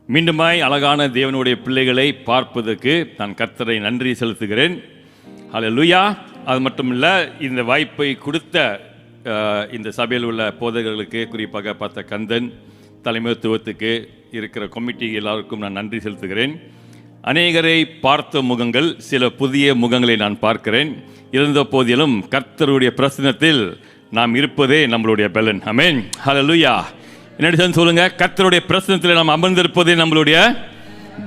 மீண்டுமாய் அழகான தேவனுடைய பிள்ளைகளை பார்ப்பதற்கு நான் கர்த்தரை நன்றி செலுத்துகிறேன். ஹல்லேலூயா. அது மட்டும் இல்லை, இந்த வாய்ப்பை கொடுத்த இந்த சபையில் உள்ள போதகர்களுக்கு, குறிப்பாக பார்த்த கந்தன் தலைமைத்துவத்துக்கு இருக்கிற கமிட்டி எல்லாருக்கும் நான் நன்றி செலுத்துகிறேன். அநேகரை பார்த்த முகங்கள், சில புதிய முகங்களை நான் பார்க்கிறேன். இருந்த போதிலும் கர்த்தருடைய பிரசன்னத்தில் நாம் இருப்பதே நம்மளுடைய பலன். ஆமென். ஹல்லேலூயா. என்னடி சொல்லுங்க, கர்த்தருடைய பிரசன்னத்தில் நாம் அமர்ந்திருப்பதே நம்மளுடைய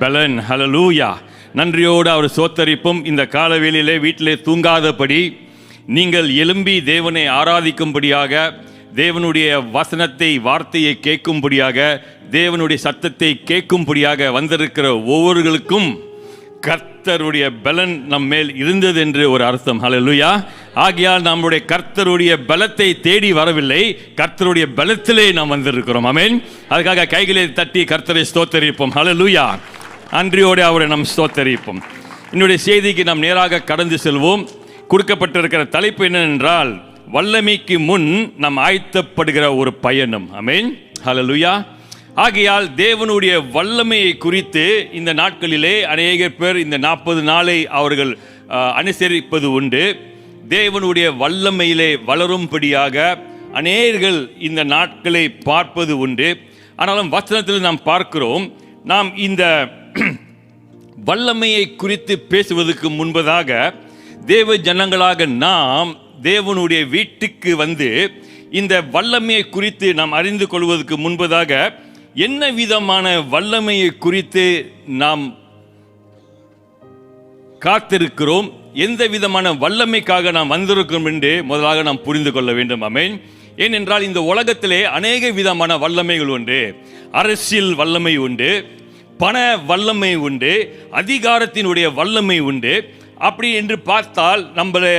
பலன். ஹல்லேலூயா. நன்றியோடு அவர் சோத்தரிப்பும். இந்த காலவேளையிலே வீட்டிலே தூங்காதபடி நீங்கள் எழும்பி தேவனை ஆராதிக்கும்படியாக, தேவனுடைய வசனத்தை, வார்த்தையை கேட்கும்படியாக, தேவனுடைய சத்தத்தை கேட்கும்படியாக வந்திருக்கிற ஒவ்வொருவர்களுக்கும் கர்த்தருடைய பலன் நம் மேல் இருந்தது என்று ஒரு அர்த்தம். ஹல்லேலூயா. ஆகையால் நம்முடைய கர்த்தருடைய பலத்தை தேடி வரவில்லை, கர்த்தருடைய பலத்திலே நாம் வந்திருக்கிறோம். ஆமென். அதுக்காக கைகளை தட்டி கர்த்தரை ஸ்தோத்தரிப்போம். ஹல்லேலூயா. நன்றியோடு அவரை நாம் ஸ்தோத்தரிப்போம். என்னுடைய செய்திக்கு நாம் நேராக கடந்து செல்வோம். கொடுக்கப்பட்டிருக்கிற தலைப்பு என்னவென்றால், வல்லமைக்கு முன் நாம் ஆயத்தப்படுகிற ஒரு பயணம். ஆமென். ஹல்லேலூயா. ஆகையால் தேவனுடைய வல்லமையை குறித்து இந்த நாட்களிலே அநேக பேர் இந்த 40 நாளை அவர்கள் அனுசரிப்பது உண்டு. தேவனுடைய வல்லமையிலே வளரும்படியாக அநேகர்கள் இந்த நாட்களை பார்ப்பது உண்டு. ஆனாலும் வசனத்தில் நாம் பார்க்கிறோம், நாம் இந்த வல்லமையை குறித்து பேசுவதற்கு முன்பதாக தேவ ஜனங்களாக நாம் தேவனுடைய வீட்டுக்கு வந்து இந்த வல்லமையை குறித்து நாம் அறிந்து கொள்வதற்கு முன்பதாக என்ன விதமான வல்லமையை குறித்து நாம் காத்திருக்கிறோம், எந்த விதமான வல்லமைக்காக நாம் வந்திருக்கிறோம் என்று முதலாக நாம் புரிந்து கொள்ள வேண்டும். ஆமென். ஏனென்றால் இந்த உலகத்திலே அநேக விதமான வல்லமைகள் உண்டு. அரசியல் வல்லமை உண்டு, பண வல்லமை உண்டு, அதிகாரத்தினுடைய வல்லமை உண்டு. அப்படி என்று பார்த்தால் நம்மளை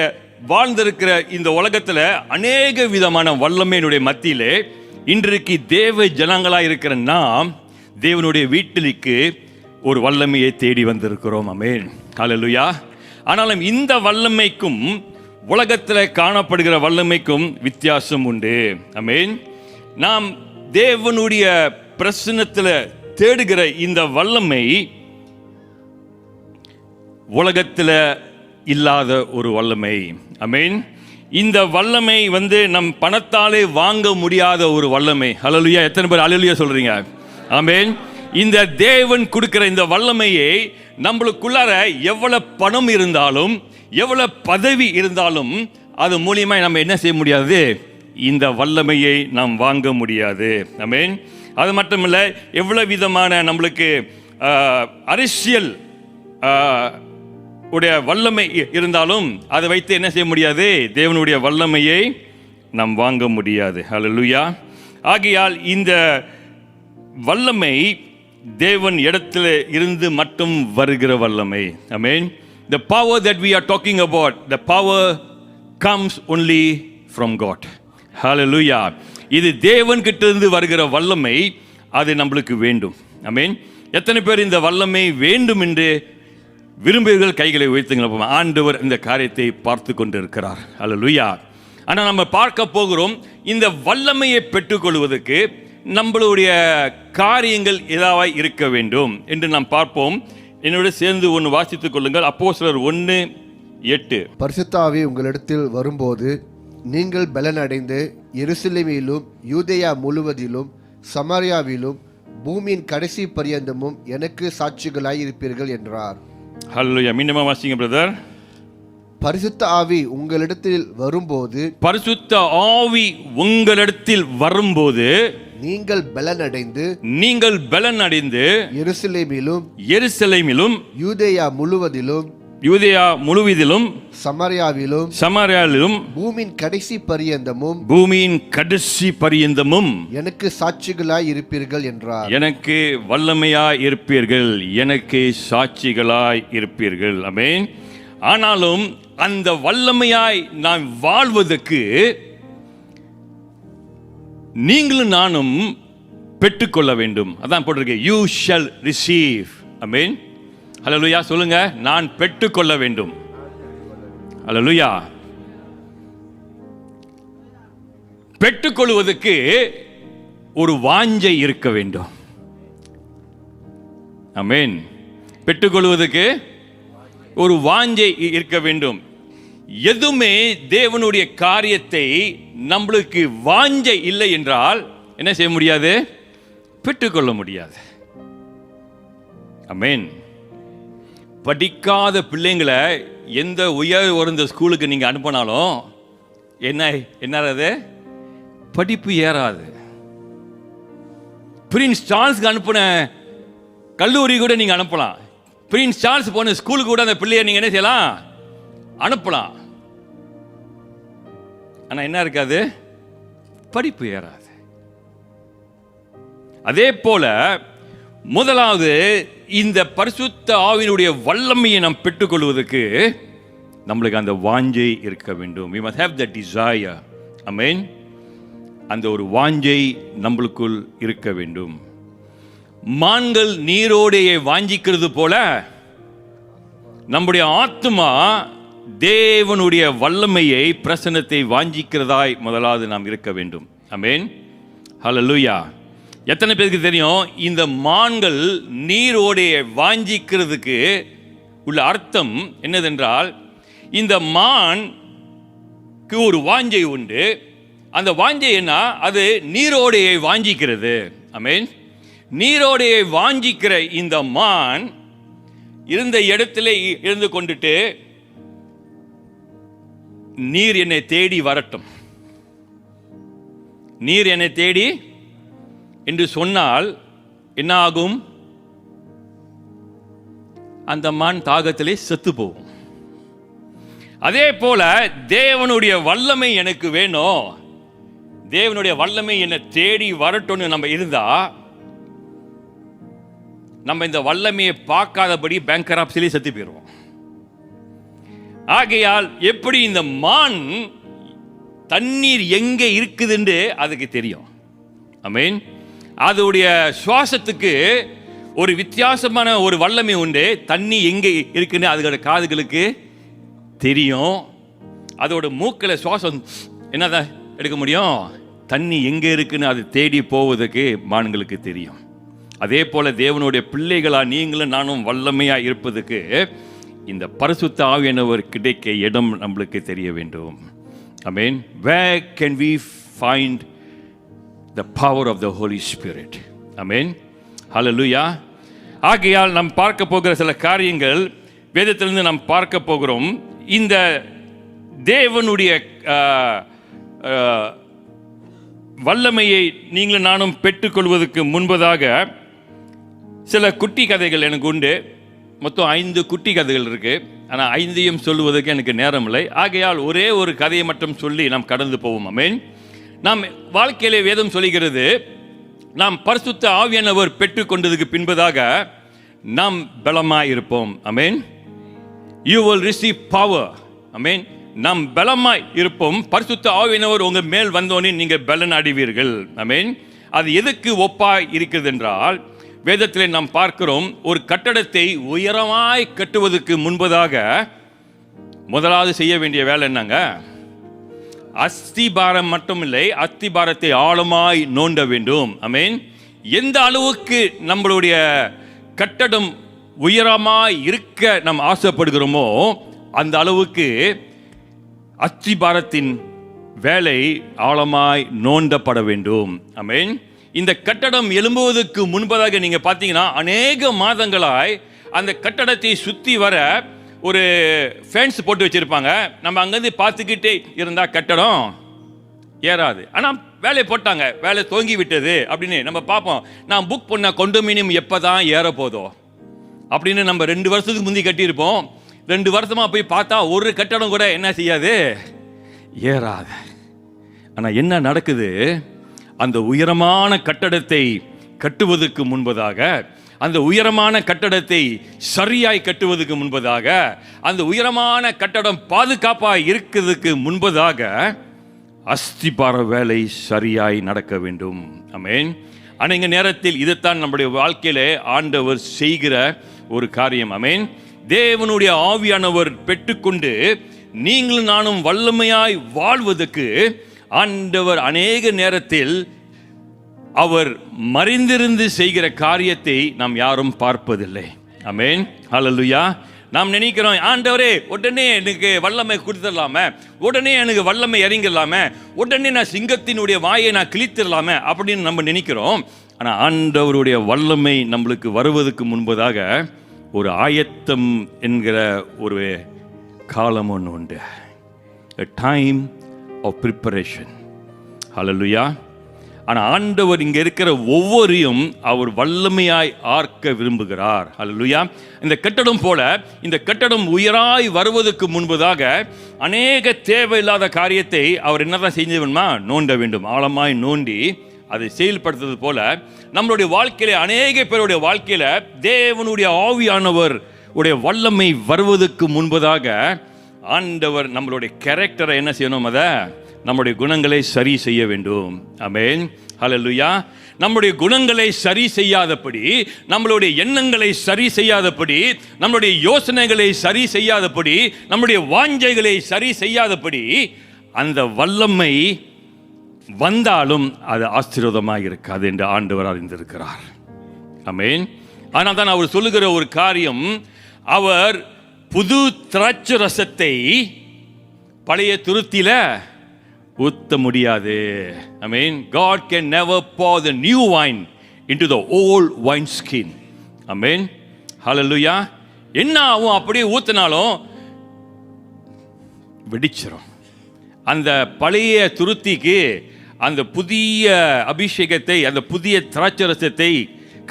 வாழ்ந்திருக்கிற இந்த உலகத்தில் அநேக விதமான வல்லமையினுடைய மத்தியிலே இன்றைக்கு தேவ ஜனங்களாக இருக்கிற நாம் தேவனுடைய வீட்டிற்கு ஒரு வல்லமையை தேடி வந்திருக்கிறோம். ஆமென். ஹல்லேலூயா. ஆனாலும் இந்த வல்லமைக்கும் உலகத்தில் காணப்படுகிற வல்லமைக்கும் வித்தியாசம் உண்டு. ஆமென். நாம் தேவனுடைய பிரசன்னத்தில் தேடுகிற இந்த வல்லமை உலகத்தில் இல்லாத ஒரு வல்லமை. ஆமென். இந்த வல்லமை நம் பணத்தாலே வாங்க முடியாத ஒரு வல்லமை. ஹல்லேலூயா. எத்தனை பேர் ஹல்லேலூயா சொல்றீங்க? ஆமென். இந்த தேவன் கொடுக்கிற இந்த வல்லமையை நம்மளுக்குள்ளார எவ்வளவு பணம் இருந்தாலும், எவ்வளவு பதவி இருந்தாலும், அது மூலியமா நம்ம என்ன செய்ய முடியாது? இந்த வல்லமையை நாம் வாங்க முடியாது. ஆமென். அது மட்டும் இல்லை, எவ்வளவு விதமான நம்மளுக்கு அரசியல் உடைய வல்லமை இருந்தாலும் அதை வைத்து என்ன செய்ய முடியாது? தேவனுடைய வல்லமையை நாம் வாங்க முடியாது. ஹல்லேலூயா. ஆகையால் இந்த வல்லமை தேவன் இடத்துல இருந்து மட்டும் வருகிற வல்லமை. ஆமென். The power that we are talking about, the power comes only from God. Hallelujah. இது தேவன் கிட்ட இருந்து வருகிற வல்லமை, அது நம்மளுக்கு வேண்டும். ஆமென். எத்தனை பேர் இந்த வல்லமை வேண்டும் என்று விரும்புகிறீர்கள்? கைகளை உயர்த்துங்கள். ஆண்டவர் இந்த காரியத்தை பார்த்து கொண்டிருக்கிறார். ஹல்லேலூயா. ஆனால் நம்ம பார்க்க போகிறோம், இந்த வல்லமையை பெற்றுக்கொள்வதற்கு நம்மளுடைய காரியங்கள் ஏதாவது இருக்க வேண்டும் என்று நாம் பார்ப்போம். என்னோட சேர்ந்து ஒன்று வாசித்துக் கொள்ளுங்கள். அப்போஸ்தலர் 1:8. பரிசுத்த ஆவி உங்களிடத்தில் வரும்போது நீங்கள் பலன் அடைந்து எருசலேமிலும் யூதேயா முழுவதிலும் சமாரியாவிலும் பூமியின் கடைசி பரியந்தமும் எனக்கு சாட்சிகளாய் இருப்பீர்கள் என்றார். ஹல்லேலூயா. மீண்டும் வாசிங்க பிரதர். பரிசுத்த ஆவி உங்களிடத்தில் வரும்போது, பரிசுத்த ஆவி உங்களிடத்தில் வரும்போது நீங்கள் பலன் அடைந்து எருசலேமிலும் யூதேயா முழுவதிலும் சமாரியாவிலும் பூமியின் கடைசி பரியந்தமும் எனக்கு சாட்சிகளாய் இருப்பீர்கள் என்றார். எனக்கு வல்லமையாய் இருப்பீர்கள், எனக்கு சாட்சிகளாய் இருப்பீர்கள். ஆமென். ஆனாலும் அந்த வல்லமையாய் நான் வாழ்வதற்கு நீங்களும் நானும் பெற்றுக்கொள்ள வேண்டும். அதான் போட்டிருக்கேன், you shall receive. ஆமென். ஹல்லேலூயா. சொல்லுங்க, நான் பெற்றுக்கொள்ள வேண்டும். ஹல்லேலூயா. பெற்றுக்கொள்வதற்கு ஒரு வாஞ்சை இருக்க வேண்டும். ஆமென். பெற்றுக்கொள்வதற்கு ஒரு வாஞ்சை இருக்க வேண்டும். எதுவுமே தேவனுடைய காரியத்தை நம்மளுக்கு வாஞ்சை இல்லை என்றால் என்ன செய்ய முடியாது? பெற்றுக்கொள்ள முடியாது. ஆமென். படிக்காத பிள்ளைங்களை எந்த உயர்ந்த ஸ்கூலுக்கு நீங்க அனுப்பினாலும் என்னது? படிப்பு ஏறாது. பிரின்ஸ் சார்ல்ஸ்க்கு அனுப்பின கல்லூரி கூட நீங்க அனுப்பலாம். பிரின்ஸ் சார்ல்ஸ் போன ஸ்கூலுக்கு கூட அந்த பிள்ளைய நீங்க என்ன செய்யலாம்? அனுப்பலாம். ஆனா என்ன இருக்காது? படிப்பு ஏறாது. அதே போல முதலாவது இந்த பரிசுத்த ஆவியினுடைய வல்லமையை நாம் பெற்றுக்கொள்வதற்கு நம்மளுக்கு அந்த வாஞ்சை இருக்க வேண்டும். we must have that desire. ஆமென். அந்த ஒரு வாஞ்சை நம்மளுக்குள் இருக்க வேண்டும். மான்கள் நீரோடையை வாஞ்சிக்கிறது போல நம்முடைய ஆத்மா தேவனுடைய வல்லமையை பிரசன்னத்தை வாஞ்சிக்கிறதாய் முதலாவது நாம் இருக்க வேண்டும். ஆமென். ஹல்லேலூயா. எத்தனை பேருக்கு தெரியும் இந்த மான்கள் நீரோடையை வாஞ்சிக்கிறதுக்கு உள்ள அர்த்தம் என்னதென்றால், இந்த மான்க்கு ஒரு வாஞ்சை உண்டு. அந்த வாஞ்சை என்ன? அது நீரோடையை வாஞ்சிக்கிறது. ஆமென். நீரோடையை வாஞ்சிக்கிற இந்த மான் இருந்த இடத்துல இருந்து கொண்டுட்டு நீர் என்னை தேடி வரட்டும், நீர் என்னை தேடி என்று சொன்னால் என்ன ஆகும்? அந்த மான் தாகத்திலே செத்து போகும். அதே போல தேவனுடைய வல்லமை எனக்கு வேணும், தேவனுடைய வல்லமை என்னை தேடி வரட்டும்னு நம்ம இருந்தா நம்ம இந்த வல்லமையை பார்க்காதபடி பேங்கராப்சிலே செத்து போயிடுவோம். ஆகையால் எப்படி இந்த மான் தண்ணீர் எங்கே இருக்குதுன்னு அதுக்கு தெரியும். ஆமென். அதோடைய சுவாசத்துக்கு ஒரு வித்தியாசமான ஒரு வல்லமை உண்டு. தண்ணி எங்கே இருக்குன்னு அதோட காதுகளுக்கு தெரியும். அதோட மூக்கில் சுவாசம் என்னதான் எடுக்க முடியும்? தண்ணி எங்கே இருக்குன்னு அது தேடி போவதற்கு மான்களுக்கு தெரியும். அதே போல தேவனுடைய பிள்ளைகளா நீங்களும் நானும் வல்லமையா இருப்பதுக்கு இந்த பரிசுத்த ஆவியானவர் கிடைக்க இடம் நம்மளுக்கு தெரிய வேண்டும். ஆமென். Where can we find the power of the Holy Spirit? ஆமென். ஹல்லேலூயா. ஆகையால் நாம் பார்க்க போகிற சில காரியங்கள் வேதத்திலிருந்து நாம் பார்க்க போகிறோம். இந்த தேவனுடைய வல்லமையை நீங்களும் நானும் பெற்றுக்கொள்வதற்கு முன்பதாக சில குட்டி கதைகள் எனக்கு உண்டு. மொத்தம் 5 குட்டி கதைகள் இருக்கு. ஆனால் 5ஐயும் சொல்லுவதற்கு எனக்கு நேரம் இல்லை. ஆகையால் ஒரே ஒரு கதையை மட்டும் சொல்லி நாம் கடந்து போவோம். ஆமென். நாம் வாழ்க்கையிலே வேதம் சொல்லுகிறது, நாம் பரிசுத்த ஆவியானவர் பெற்றுக்கொண்டதுக்கு பின்பதாக நாம் பலமாய் இருப்போம். ஆமென். You will receive power. ஆமென். நாம் பலமாய் இருப்போம். பரிசுத்த ஆவியானவர் உங்க மேல் வந்தோனே நீங்க பலன் அடைவீர்கள். ஆமென். அது எதுக்கு ஒப்பாய் இருக்கிறது என்றால், வேதத்திலே நாம் பார்க்கிறோம், ஒரு கட்டடத்தை உயரமாய் கட்டுவதற்கு முன்பதாக முதலாவது செய்ய வேண்டிய வேலை என்னங்க? அஸ்திபாரம் மட்டுமில்லை, அஸ்திபாரத்தை ஆழமாய் நோண்ட வேண்டும். ஆமென். எந்த அளவுக்கு நம்மளுடைய கட்டடம் உயரமாய் இருக்க நாம் ஆசைப்படுகிறோமோ அந்த அளவுக்கு அஸ்திபாரத்தின் வேலை ஆழமாய் நோண்டப்பட வேண்டும். ஆமென். இந்த கட்டடம் எழும்புவதற்கு முன்பதாக நீங்க பார்த்தீங்கன்னா அநேக மாதங்களாய் அந்த கட்டடத்தை சுற்றி வர ஒரு ஃபென்ஸ் போட்டு வச்சிருப்பாங்க. நம்ம அங்கேருந்து பார்த்துக்கிட்டே இருந்தா கட்டடம் ஏறாது. ஆனால் வேலையை போட்டாங்க, வேலை துவங்கி விட்டது அப்படின்னு நம்ம பார்ப்போம். நான் புக் பண்ண கொண்டோமினியம் எப்போ தான் ஏற போதோ அப்படின்னு நம்ம 2 வருஷத்துக்கு முந்தி கட்டியிருப்போம். 2 வருஷமா போய் பார்த்தா ஒரு கட்டடம் கூட என்ன செய்யாது? ஏறாது. ஆனால் என்ன நடக்குது? அந்த உயரமான கட்டடத்தை கட்டுவதற்கு முன்பதாக, அந்த உயரமான கட்டடத்தை சரியாய் கட்டுவதற்கு முன்பதாக, அந்த உயரமான கட்டடம் பாதுகாப்பாக இருக்கிறதுக்கு முன்பதாக அஸ்திபார வேலை சரியாய் நடக்க வேண்டும். ஆமென். அநேக நேரத்தில் இதைத்தான் நம்முடைய வாழ்க்கையிலே ஆண்டவர் செய்கிற ஒரு காரியம். ஆமென். தேவனுடைய ஆவியானவர் பெற்றுக்கொண்டு நீங்களும் நானும் வல்லமையாய் வாழ்வதற்கு ஆண்டவர் அநேக நேரத்தில் அவர் மறைந்திருந்து செய்கிற காரியத்தை நாம் யாரும் பார்ப்பதில்லை. ஆமென், ஹல்லேலூயா. நாம் நினைக்கிறோம், ஆண்டவரே உடனே எனக்கு வல்லமை கொடுத்துடலாமே, உடனே எனக்கு வல்லமை இறங்கிடலாமே, உடனே நான் சிங்கத்தினுடைய வாயை நான் கிழித்திடலாமே அப்படின்னு நம்ம நினைக்கிறோம். ஆனால் ஆண்டவருடைய வல்லமை நம்மளுக்கு வருவதற்கு முன்பதாக ஒரு ஆயத்தம் என்கிற ஒரு காலம் ஒன்று உண்டு. A time of preparation. ஹல்லேலூயா. ஆனால் ஆண்டவர் இங்கே இருக்கிற ஒவ்வொருவரையும் அவர் வல்லமையாய் ஆர்க்க விரும்புகிறார். ஹல்லேலூயா. இந்த கட்டடம் போல இந்த கட்டடம் உயராய் வருவதற்கு முன்பதாக அநேக தேவையில்லாத காரியத்தை அவர் என்னதான் செஞ்சு வேணுமா, நோண்ட வேண்டும். ஆழமாய் நோண்டி அதை செயல்படுத்துறது போல நம்மளுடைய வாழ்க்கையில, அநேக பேருடைய வாழ்க்கையில தேவனுடைய ஆவியானவர் உடைய வல்லமை வருவதற்கு முன்பதாக ஆண்டவர் நம்மளுடைய கேரக்டரை என்ன செய்யணும், அதை நம்முடைய குணங்களை சரி செய்ய வேண்டும். ஆமென், ஹல்லேலூயா. நம்முடைய குணங்களை சரி செய்யாதபடி, நம்மளுடைய எண்ணங்களை சரி செய்யாதபடி, நம்மளுடைய யோசனைகளை சரி செய்யாதபடி, நம்முடைய வாஞ்சைகளை சரி செய்யாதபடி அந்த வல்லமை வந்தாலும் அது ஆசீர்வாதமாக இருக்காது என்று ஆண்டவர் அறிந்திருக்கிறார். ஆமென். ஆனால் தான் அவர் சொல்லுகிற ஒரு காரியம், அவர் புது திராட்சை ரசத்தை பழைய துருத்தியில ஊத்த முடியாது. I mean, God can never pour the new wine into the old wine skin. Amen. Hallelujah. என்ன ஆகும், அப்படியே ஊத்தினாலும் வெடிச்சிரும். அந்த பழைய துருத்திக்கு அந்த புதிய அபிஷேகத்தை, அந்த புதிய திராட்சை ரசத்தை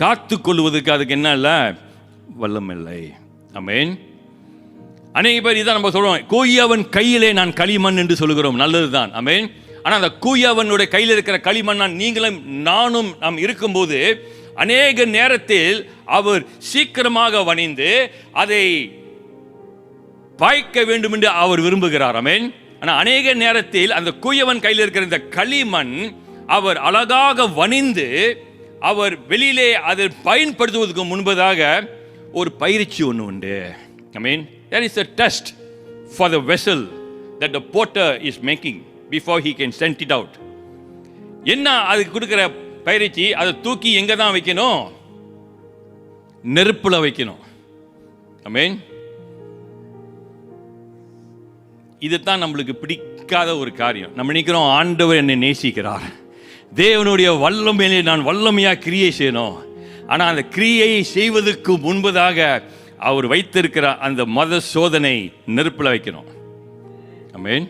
காத்து கொள்வதற்கு அதுக்கு என்ன இல்லை, வல்லமை இல்லை. ஆமென். அநேக பேர் இதான் நம்ம சொல்றோம், கூயவன் கையிலே நான் களிமண் என்று சொல்லுகிறோம். நல்லதுதான். ஆமென். ஆனால் அந்த கூயவனுடைய கையில் இருக்கிற களிமண் நீங்களும் நானும் நாம் இருக்கும்போது அநேக நேரத்தில் அவர் சீக்கிரமாக வணிந்து அதை பாய்க்க வேண்டும் என்று அவர் விரும்புகிறார். ஆமென். ஆனால் அநேக நேரத்தில் அந்த கூயவன் கையில் இருக்கிற இந்த களிமண் அவர் அழகாக வணிந்து அவர் வெளியிலே அதை பயன்படுத்துவதற்கு முன்பதாக ஒரு பயிற்சி ஒன்று உண்டு. Amen. There is a test for the vessel that the potter is making before he can send it out. என்ன அதுக்கு கொடுக்கிற பயிற்சி, அதை தூக்கி எங்க தான் வைக்கணும், நெருப்புல வைக்கணும். ஆமென். இதுதான் நம்மளுக்கு பிடிக்காத ஒரு காரியம். நம்ம நினைக்கிறோம், ஆண்டவர் என்னை நேசிக்கிறார், தேவனுடைய வல்லமையிலே நான் வல்லமையா கிரியை செய்யணும். ஆனால் அந்த கிரியை செய்வதற்கு முன்பதாக அவர் வைத்திருக்கிற அந்த மத சோதனை நெருப்புல வைக்கணும். ஆமென்.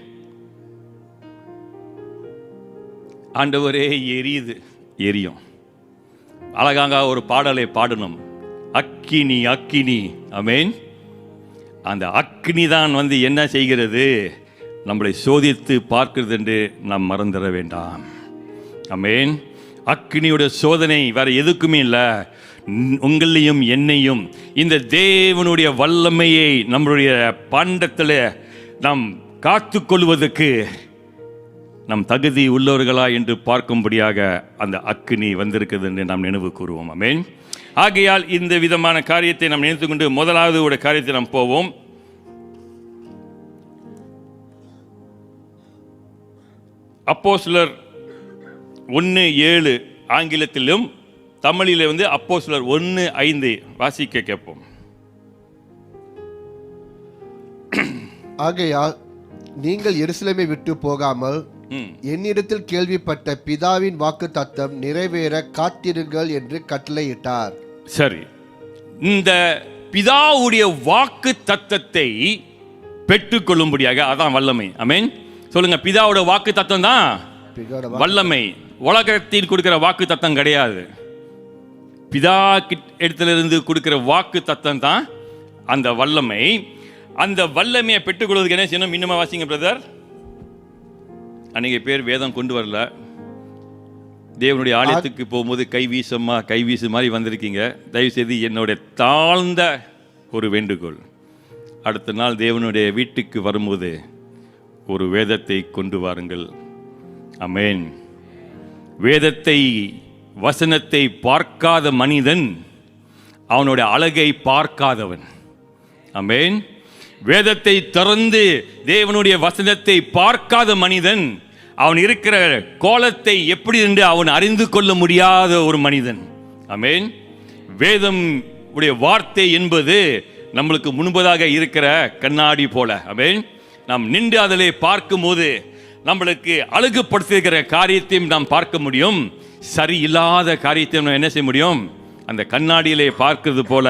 ஆண்டவரே எரியுது, எரியும். அழகாக ஒரு பாடலை பாடணும், அக்கினி அக்கினி. ஆமென். அந்த அக்கினி தான் என்ன செய்கிறது, நம்மளை சோதித்து பார்க்கிறது என்று நாம் மறந்துட வேண்டாம். ஆமென். அக்கினியோட சோதனை வேற எதுக்குமே இல்லை, உங்களையும் என்னையும் இந்த தேவனுடைய வல்லமையை நம்மளுடைய பாண்டத்தில் நாம் காத்து கொள்வதற்கு நம் தகுதி உள்ளவர்களா என்று பார்க்கும்படியாக அந்த அக்கினி வந்திருக்கிறது என்று நாம் நினைவு கூறுவோம். ஆமென். ஆகையால் இந்த விதமான காரியத்தை நாம் நினைத்து கொண்டு முதலாவது ஒரு காரியத்தை நாம் போவோம். அப்போஸ்தலர் 1:7 ஆங்கிலத்திலும் தமிழிலே அப்போஸ்தலர் 1:5 வாசிக்க கேட்போம். ஆகையால் நீங்கள் எருசலேமை விட்டு போகாமல் என்னிடத்தில் கேள்விப்பட்ட பிதாவின் வாக்கு தத்தம் நிறைவேற காத்திருங்கள் என்று கட்டளையிட்டார். சரி, இந்த பிதாவுடைய வாக்கு தத்தத்தை பெற்றுக்கொள்ளும்படியாக, அதான் வல்லமை. ஆமென். சொல்லுங்க, பிதாவோட வாக்கு தத்தம் தான் வல்லமை. உலகத்தில் கொடுக்கிற வாக்கு தத்தம் கிடையாது. பிதா இடத்திலிருந்து கொடுக்கிற வாக்கு தத்தம் தான் அந்த வல்லமை. அந்த வல்லமையை பெற்றுக்கொள்வதற்கு என்ன செய்யணும்? இன்னுமா வாசிங்க பிரதர். அநேக பேர் வேதம் கொண்டு வரல, தேவனுடைய ஆலயத்துக்கு போகும்போது கைவீசு மாதிரி வந்திருக்கீங்க. தயவுசெய்து என்னுடைய தாழ்ந்த ஒரு வேண்டுகோள், அடுத்த நாள் தேவனுடைய வீட்டுக்கு வரும்போது ஒரு வேதத்தை கொண்டு வாருங்கள். ஆமென். வேதத்தை, வசனத்தை பார்க்காத மனிதன் அவனுடைய அழகை பார்க்காதவன். ஆமென். வேதத்தை திறந்து தேவனுடைய வசனத்தை பார்க்காத மனிதன் அவன் இருக்கிற கோலத்தை எப்படி என்று அவன் அறிந்து கொள்ள முடியாத ஒரு மனிதன். ஆமென். வேதம் உடைய வார்த்தை என்பது நம்மளுக்கு முன்பதாக இருக்கிற கண்ணாடி போல. ஆமென். நாம் நின்று அதிலே பார்க்கும்போது நம்மளுக்கு அழகுபடுத்துகிற காரியத்தையும் நாம் பார்க்க முடியும், சரியில்லாத காரியத்தையும் நாம் என்ன செய்ய முடியும், அந்த கண்ணாடியிலே பார்க்கிறது போல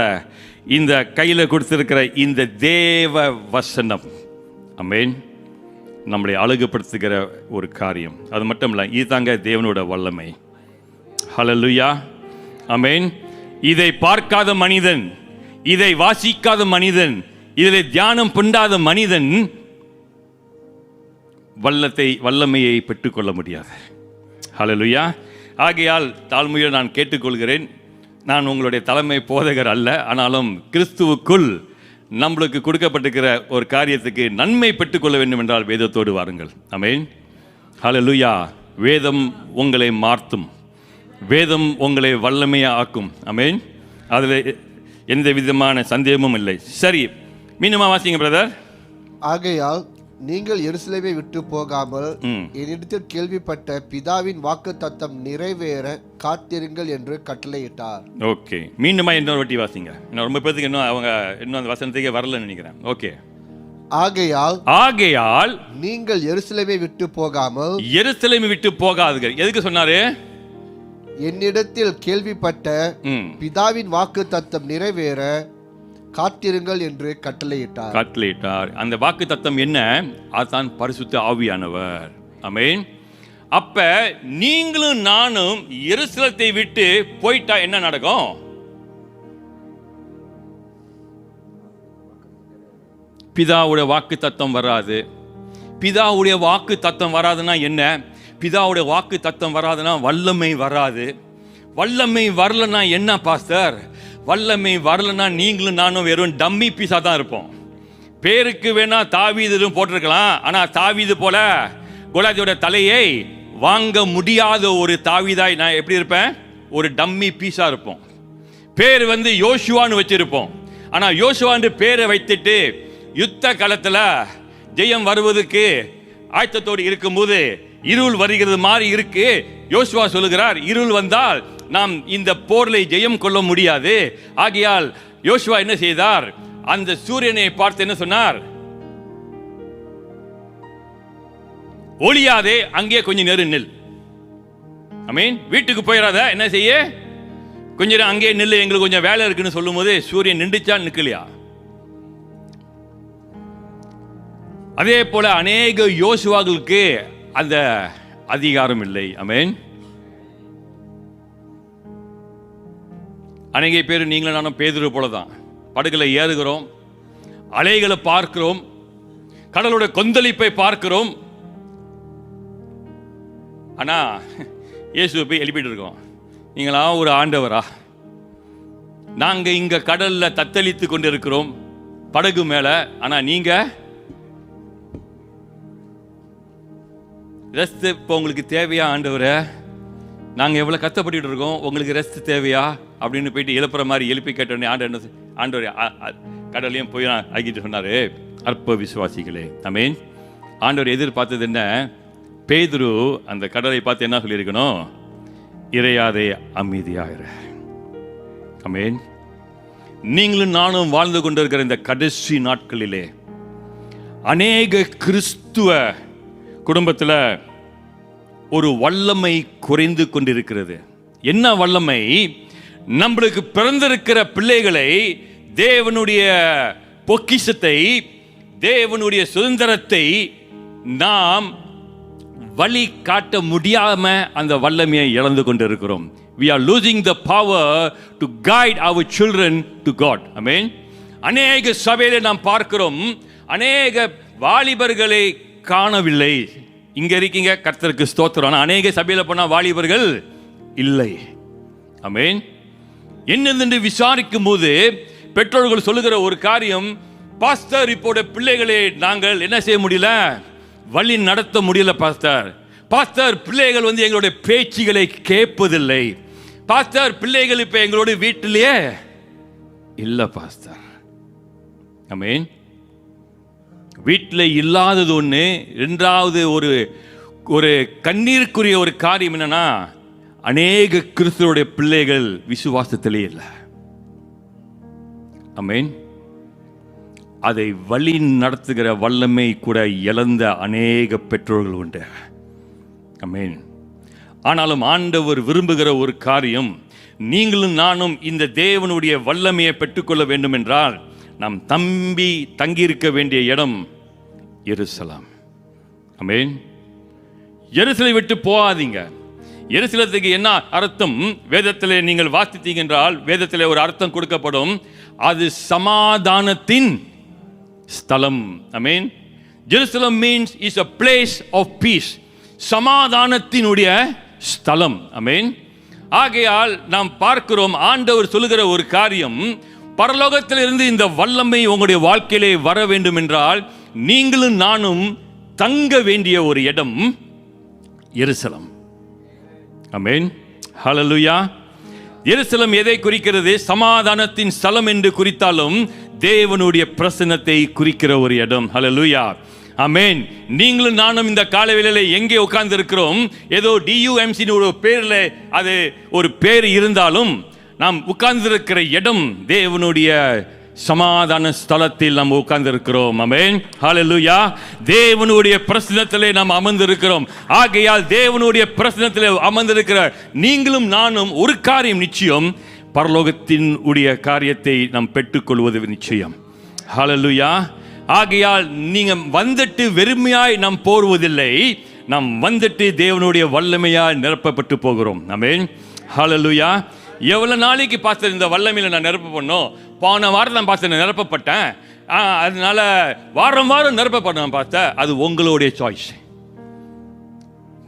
இந்த கையில் கொடுத்திருக்கிற இந்த தேவ வசனம், ஆமென், நம்மளை அழகுபடுத்துகிற ஒரு காரியம். அது மட்டும் இல்லை, இதுதாங்க தேவனோட வல்லமை. ஹல்லேலூயா, ஆமென். இதை பார்க்காத மனிதன், இதை வாசிக்காத மனிதன், இதில் தியானம் பண்ணாத மனிதன் வல்லமையை பெற்றுக்கொள்ள முடியாது. ஹல்லேலூயா. ஆகையால் தாழ்மையோடு நான் கேட்டுக்கொள்கிறேன், நான் உங்களுடைய தலைமை போதகர் அல்ல, ஆனாலும் கிறிஸ்துவுக்குள் நம்மளுக்கு கொடுக்கப்பட்டிருக்கிற ஒரு காரியத்துக்கு நன்மை பெற்றுக்கொள்ள வேண்டும் என்றால் வேதத்தோடு வாருங்கள். ஆமென். ஹல்லேலூயா. வேதம் உங்களை மாற்றும், வேதம் உங்களை வல்லமையாக ஆக்கும். ஆமென். அதில் எந்த விதமான சந்தேகமும் இல்லை. சரி, மீண்டுமா வாசிங்க பிரதர். ஆகையால் நீங்கள் எருசலேமை விட்டு போகாமல் என்னிடத்தில் கேள்விப்பட்ட பிதாவின் வாக்குத்தத்தம் நிறைவேற காத்திருங்கள் என்று கட்டளையிட்டார். ஓகே, மீண்டுமா இன்னொரு வாட்டி வாசிங்க. இன்னும் ரொம்ப பேருக்கு இன்னும் அந்த வசனத்துக்கே வரலன்னு நினைக்கிறேன். ஓகே. ஆகையால் நீங்கள் எருசலேமை விட்டு போகாமல், எருசலேமை விட்டு போகாதீர்கள். எதுக்கு சொன்னாரு? என்னிடத்தில் கேள்விப்பட்ட பிதாவின் வாக்குத்தத்தம் நிறைவேற காத்திருங்கள் என்று கட்டளையிட்டார். அந்த வாக்கு தத்தம் என்ன? அதுதான் பரிசுத்த ஆவியானவர். ஆமென். அப்ப நீங்களும் நானும் எருசலேத்தை விட்டு போயிட்டா என்ன நடக்கும்? பிதாவுடைய வாக்கு தத்தம் வராது. பிதாவுடைய வாக்கு தத்தம் வராதுன்னா என்ன? பிதாவுடைய வாக்கு தத்தம் வராதுன்னா வல்லமை வராது. வல்லமை வரலன்னா என்ன பாஸ்டர்? வல்லமை வரலன்னா நீங்களும் நானும் வெறும் டம்மி பீஸா தான் இருப்போம். பேருக்கு வேணா தாவீது போட்டிருக்கலாம், ஆனா தாவீது போல கோலியாத்தோட தலையை வாங்க முடியாத ஒரு தாவீதாய் நான் எப்படி இருப்பேன்? ஒரு டம்மி பீஸா இருப்போம். பேர் யோசுவான்னு வச்சிருப்போம், ஆனா யோசுவான்னு பேரை வைத்துட்டு யுத்த காலத்துல ஜெயம் வருவதற்கு ஆயத்தத்தோடு இருக்கும்போது இருள் வருகிறது மாதிரி இருக்கு. யோசுவா சொல்லுகிறார், இருள் வந்தால் நாம் இந்த போர்ல ஜெயம் கொள்ள முடியாது. ஆகையால் யோசுவா என்ன செய்தார்? அந்த சூரியனை பார்த்து என்ன சொன்னார்? ஒளியாதே, அங்கே கொஞ்சம் நேரம் நில். ஆமென். வீட்டுக்கு போயிடாத, என்ன செய்ய, கொஞ்ச நேரம் அங்கே நில்லு, எங்களுக்கு கொஞ்சம் வேலை இருக்குன்னு சொல்லும் போது சூரியன் நின்றுச்சா நிக்கலையா? அதே போல அநேக யோசுவாக்களுக்கு அந்த அதிகாரம் இல்லை. ஆமென். அநேக பேர் நீங்களும் நானும் பேதுரு போலதான் படகுல ஏறுகிறோம், அலைகளை பார்க்கிறோம், கடலோட கொந்தளிப்பை பார்க்கிறோம், ஆனா இயேசுவை போய் எழுப்பிட்டு இருக்கோம். நீங்களா ஒரு ஆண்டவரா? நாங்க இங்க கடல்ல தத்தளித்து கொண்டிருக்கிறோம் படகு மேல, ஆனா நீங்க ரெஸ்ட் இப்போ உங்களுக்கு தேவையா ஆண்டவரே? நாங்கள் எவ்வளோ கஷ்டப்பட்டு இருக்கோம், உங்களுக்கு ரெஸ்ட் தேவையா அப்படின்னு போயிட்டு எழுப்புற மாதிரி எழுப்பி கேட்டோடனே ஆண்டவர் கடலையும் போய் ஆகிட்டு சொன்னார், அற்ப விசுவாசிகளே. ஆமென். ஆண்டவர் எதிர்பார்த்தது என்ன? பேதுரு அந்த கடலை பார்த்து என்ன சொல்லியிருக்கணும்? இறையாதே, அமைதியாகிற. ஆமென். நீங்களும் நானும் வாழ்ந்து கொண்டிருக்கிற இந்த கடைசி நாட்களிலே அநேக கிறிஸ்துவ குடும்பத்தில் ஒரு வல்லமை குறைந்து கொண்டிருக்கிறது. என்ன வல்லமை? நம்மளுக்கு பிறந்திருக்கிற பிள்ளைகளை தேவனுடைய பொக்கிஷத்தை, தேவனுடைய சுதந்திரத்தை நாம் வழி காட்ட முடியாம அந்த வல்லமையை இழந்து கொண்டிருக்கிறோம். We are losing the power to guide our children to God. Amen. அநேக சபையிலே நாம் பார்க்கிறோம், அநேக வாலிபர்களை காணவில்லை. இங்க இருக்கீங்க, கர்த்தருக்கு ஸ்தோத்திரம். ஆனா அநேக சபையில போனா வாலிபர்கள் இல்லை. ஆமென். என்னென்று விசாரிக்கும் போது பெற்றோர்கள் சொல்லுகிற ஒரு காரியம், பாஸ்டர் இப்போட பிள்ளைகளை நாங்கள் என்ன செய்ய முடியல, வழி நடத்த முடியல பாஸ்டர். பாஸ்டர் பிள்ளைகள் எங்களுடைய பேச்சுகளை கேட்பதில்லை. பாஸ்டர் பிள்ளைகள் இப்ப எங்களோட வீட்டிலேயே இல்ல பாஸ்டர். ஆமென். வீட்டில் இல்லாதது ஒன்று. ரெண்டாவது, ஒரு ஒரு கண்ணீருக்குரிய ஒரு காரியம் என்னன்னா, அநேக கிறிஸ்துவோடைய பிள்ளைகள் விசுவாசத்திலே இல்லை. ஆமென். அதை வழி நடத்துகிற வல்லமை கூட இழந்த அநேக பெற்றோர்கள் உண்டு. ஆமென். ஆனாலும் ஆண்டவர் விரும்புகிற ஒரு காரியம், நீங்களும் நானும் இந்த தேவனுடைய வல்லமையை பெற்றுக்கொள்ள வேண்டும் என்றால் நாம் தங்கியிருக்க வேண்டிய இடம் எருசலேம். ஆமென். எருசலேமை விட்டு போகாதீங்க. எருசலேத்துக்கு என்ன அர்த்தம்? வேதத்திலே நீங்கள் வாசித்தீங்க என்றால் வேதத்திலே ஒரு அர்த்தம் கொடுக்கப்படும். அது சமாதானத்தின் ஸ்தலம். ஆமென். Jerusalem means is a place of peace. சமாதானத்தினுடைய ஸ்தலம். ஆமென். ஆகையால் நாம் பார்க்கிறோம், ஆண்டவர் சொல்லுகிற ஒரு காரியம், பரலோகத்திலிருந்து இந்த வல்லமை உங்களுடைய வாழ்க்கையிலே வர வேண்டும் என்றால் நீங்களும் நானும் தங்க வேண்டிய ஒரு இடம் எருசலேம். ஆமென். ஹல்லேலூயா. எருசலேம் எதை குறிக்கிறது? சமாதானத்தின் ஸ்தலம் என்று குறித்தாலும் தேவனுடைய பிரசன்னத்தை குறிக்கிற ஒரு இடம். ஹல்லேலூயா. ஆமென். நீங்களும் நானும் இந்த காலவேளையில எங்கே உட்கார்ந்து இருக்கிறோம்? ஏதோ DUMC ஒரு பேர்ல அது ஒரு பேர் இருந்தாலும் நாம் உட்கார்ந்து இருக்கிற இடம் தேவனுடைய சமாதான ஸ்தலத்தில் நாம் உட்கார்ந்து இருக்கிறோம். ஆமென். ஹல்லேலூயா. தேவனுடைய பிரசன்னத்திலே நாம் அமர்ந்திருக்கிறோம். ஆகையால் தேவனுடைய பிரசன்னத்திலே அமர்ந்திருக்கிற நீங்களும் நானும் ஒரு காரியம் நிச்சயம், பரலோகத்தின் உடைய காரியத்தை நாம் பெற்றுக்கொள்வது நிச்சயம். ஹல்லேலூயா. ஆகையால் நீங்க வந்துட்டு வெறுமையாய் நாம் போடுவதில்லை, நாம் வந்துட்டு தேவனுடைய வல்லமையால் நிரப்பப்பட்டு போகிறோம். ஆமென். ஹல்லேலூயா. எவ்வளவு நாளைக்கு பாஸ்டர் இந்த வல்லமையில நான் நிரப்ப பண்ணோம்? போன வாரம் நான் பாஸ்டர் நிரப்பப்பட்டேன், அதனால வாரம் நிரப்பப்பட்டேன் பாஸ்டர். அது உங்களுடைய சாய்ஸ்.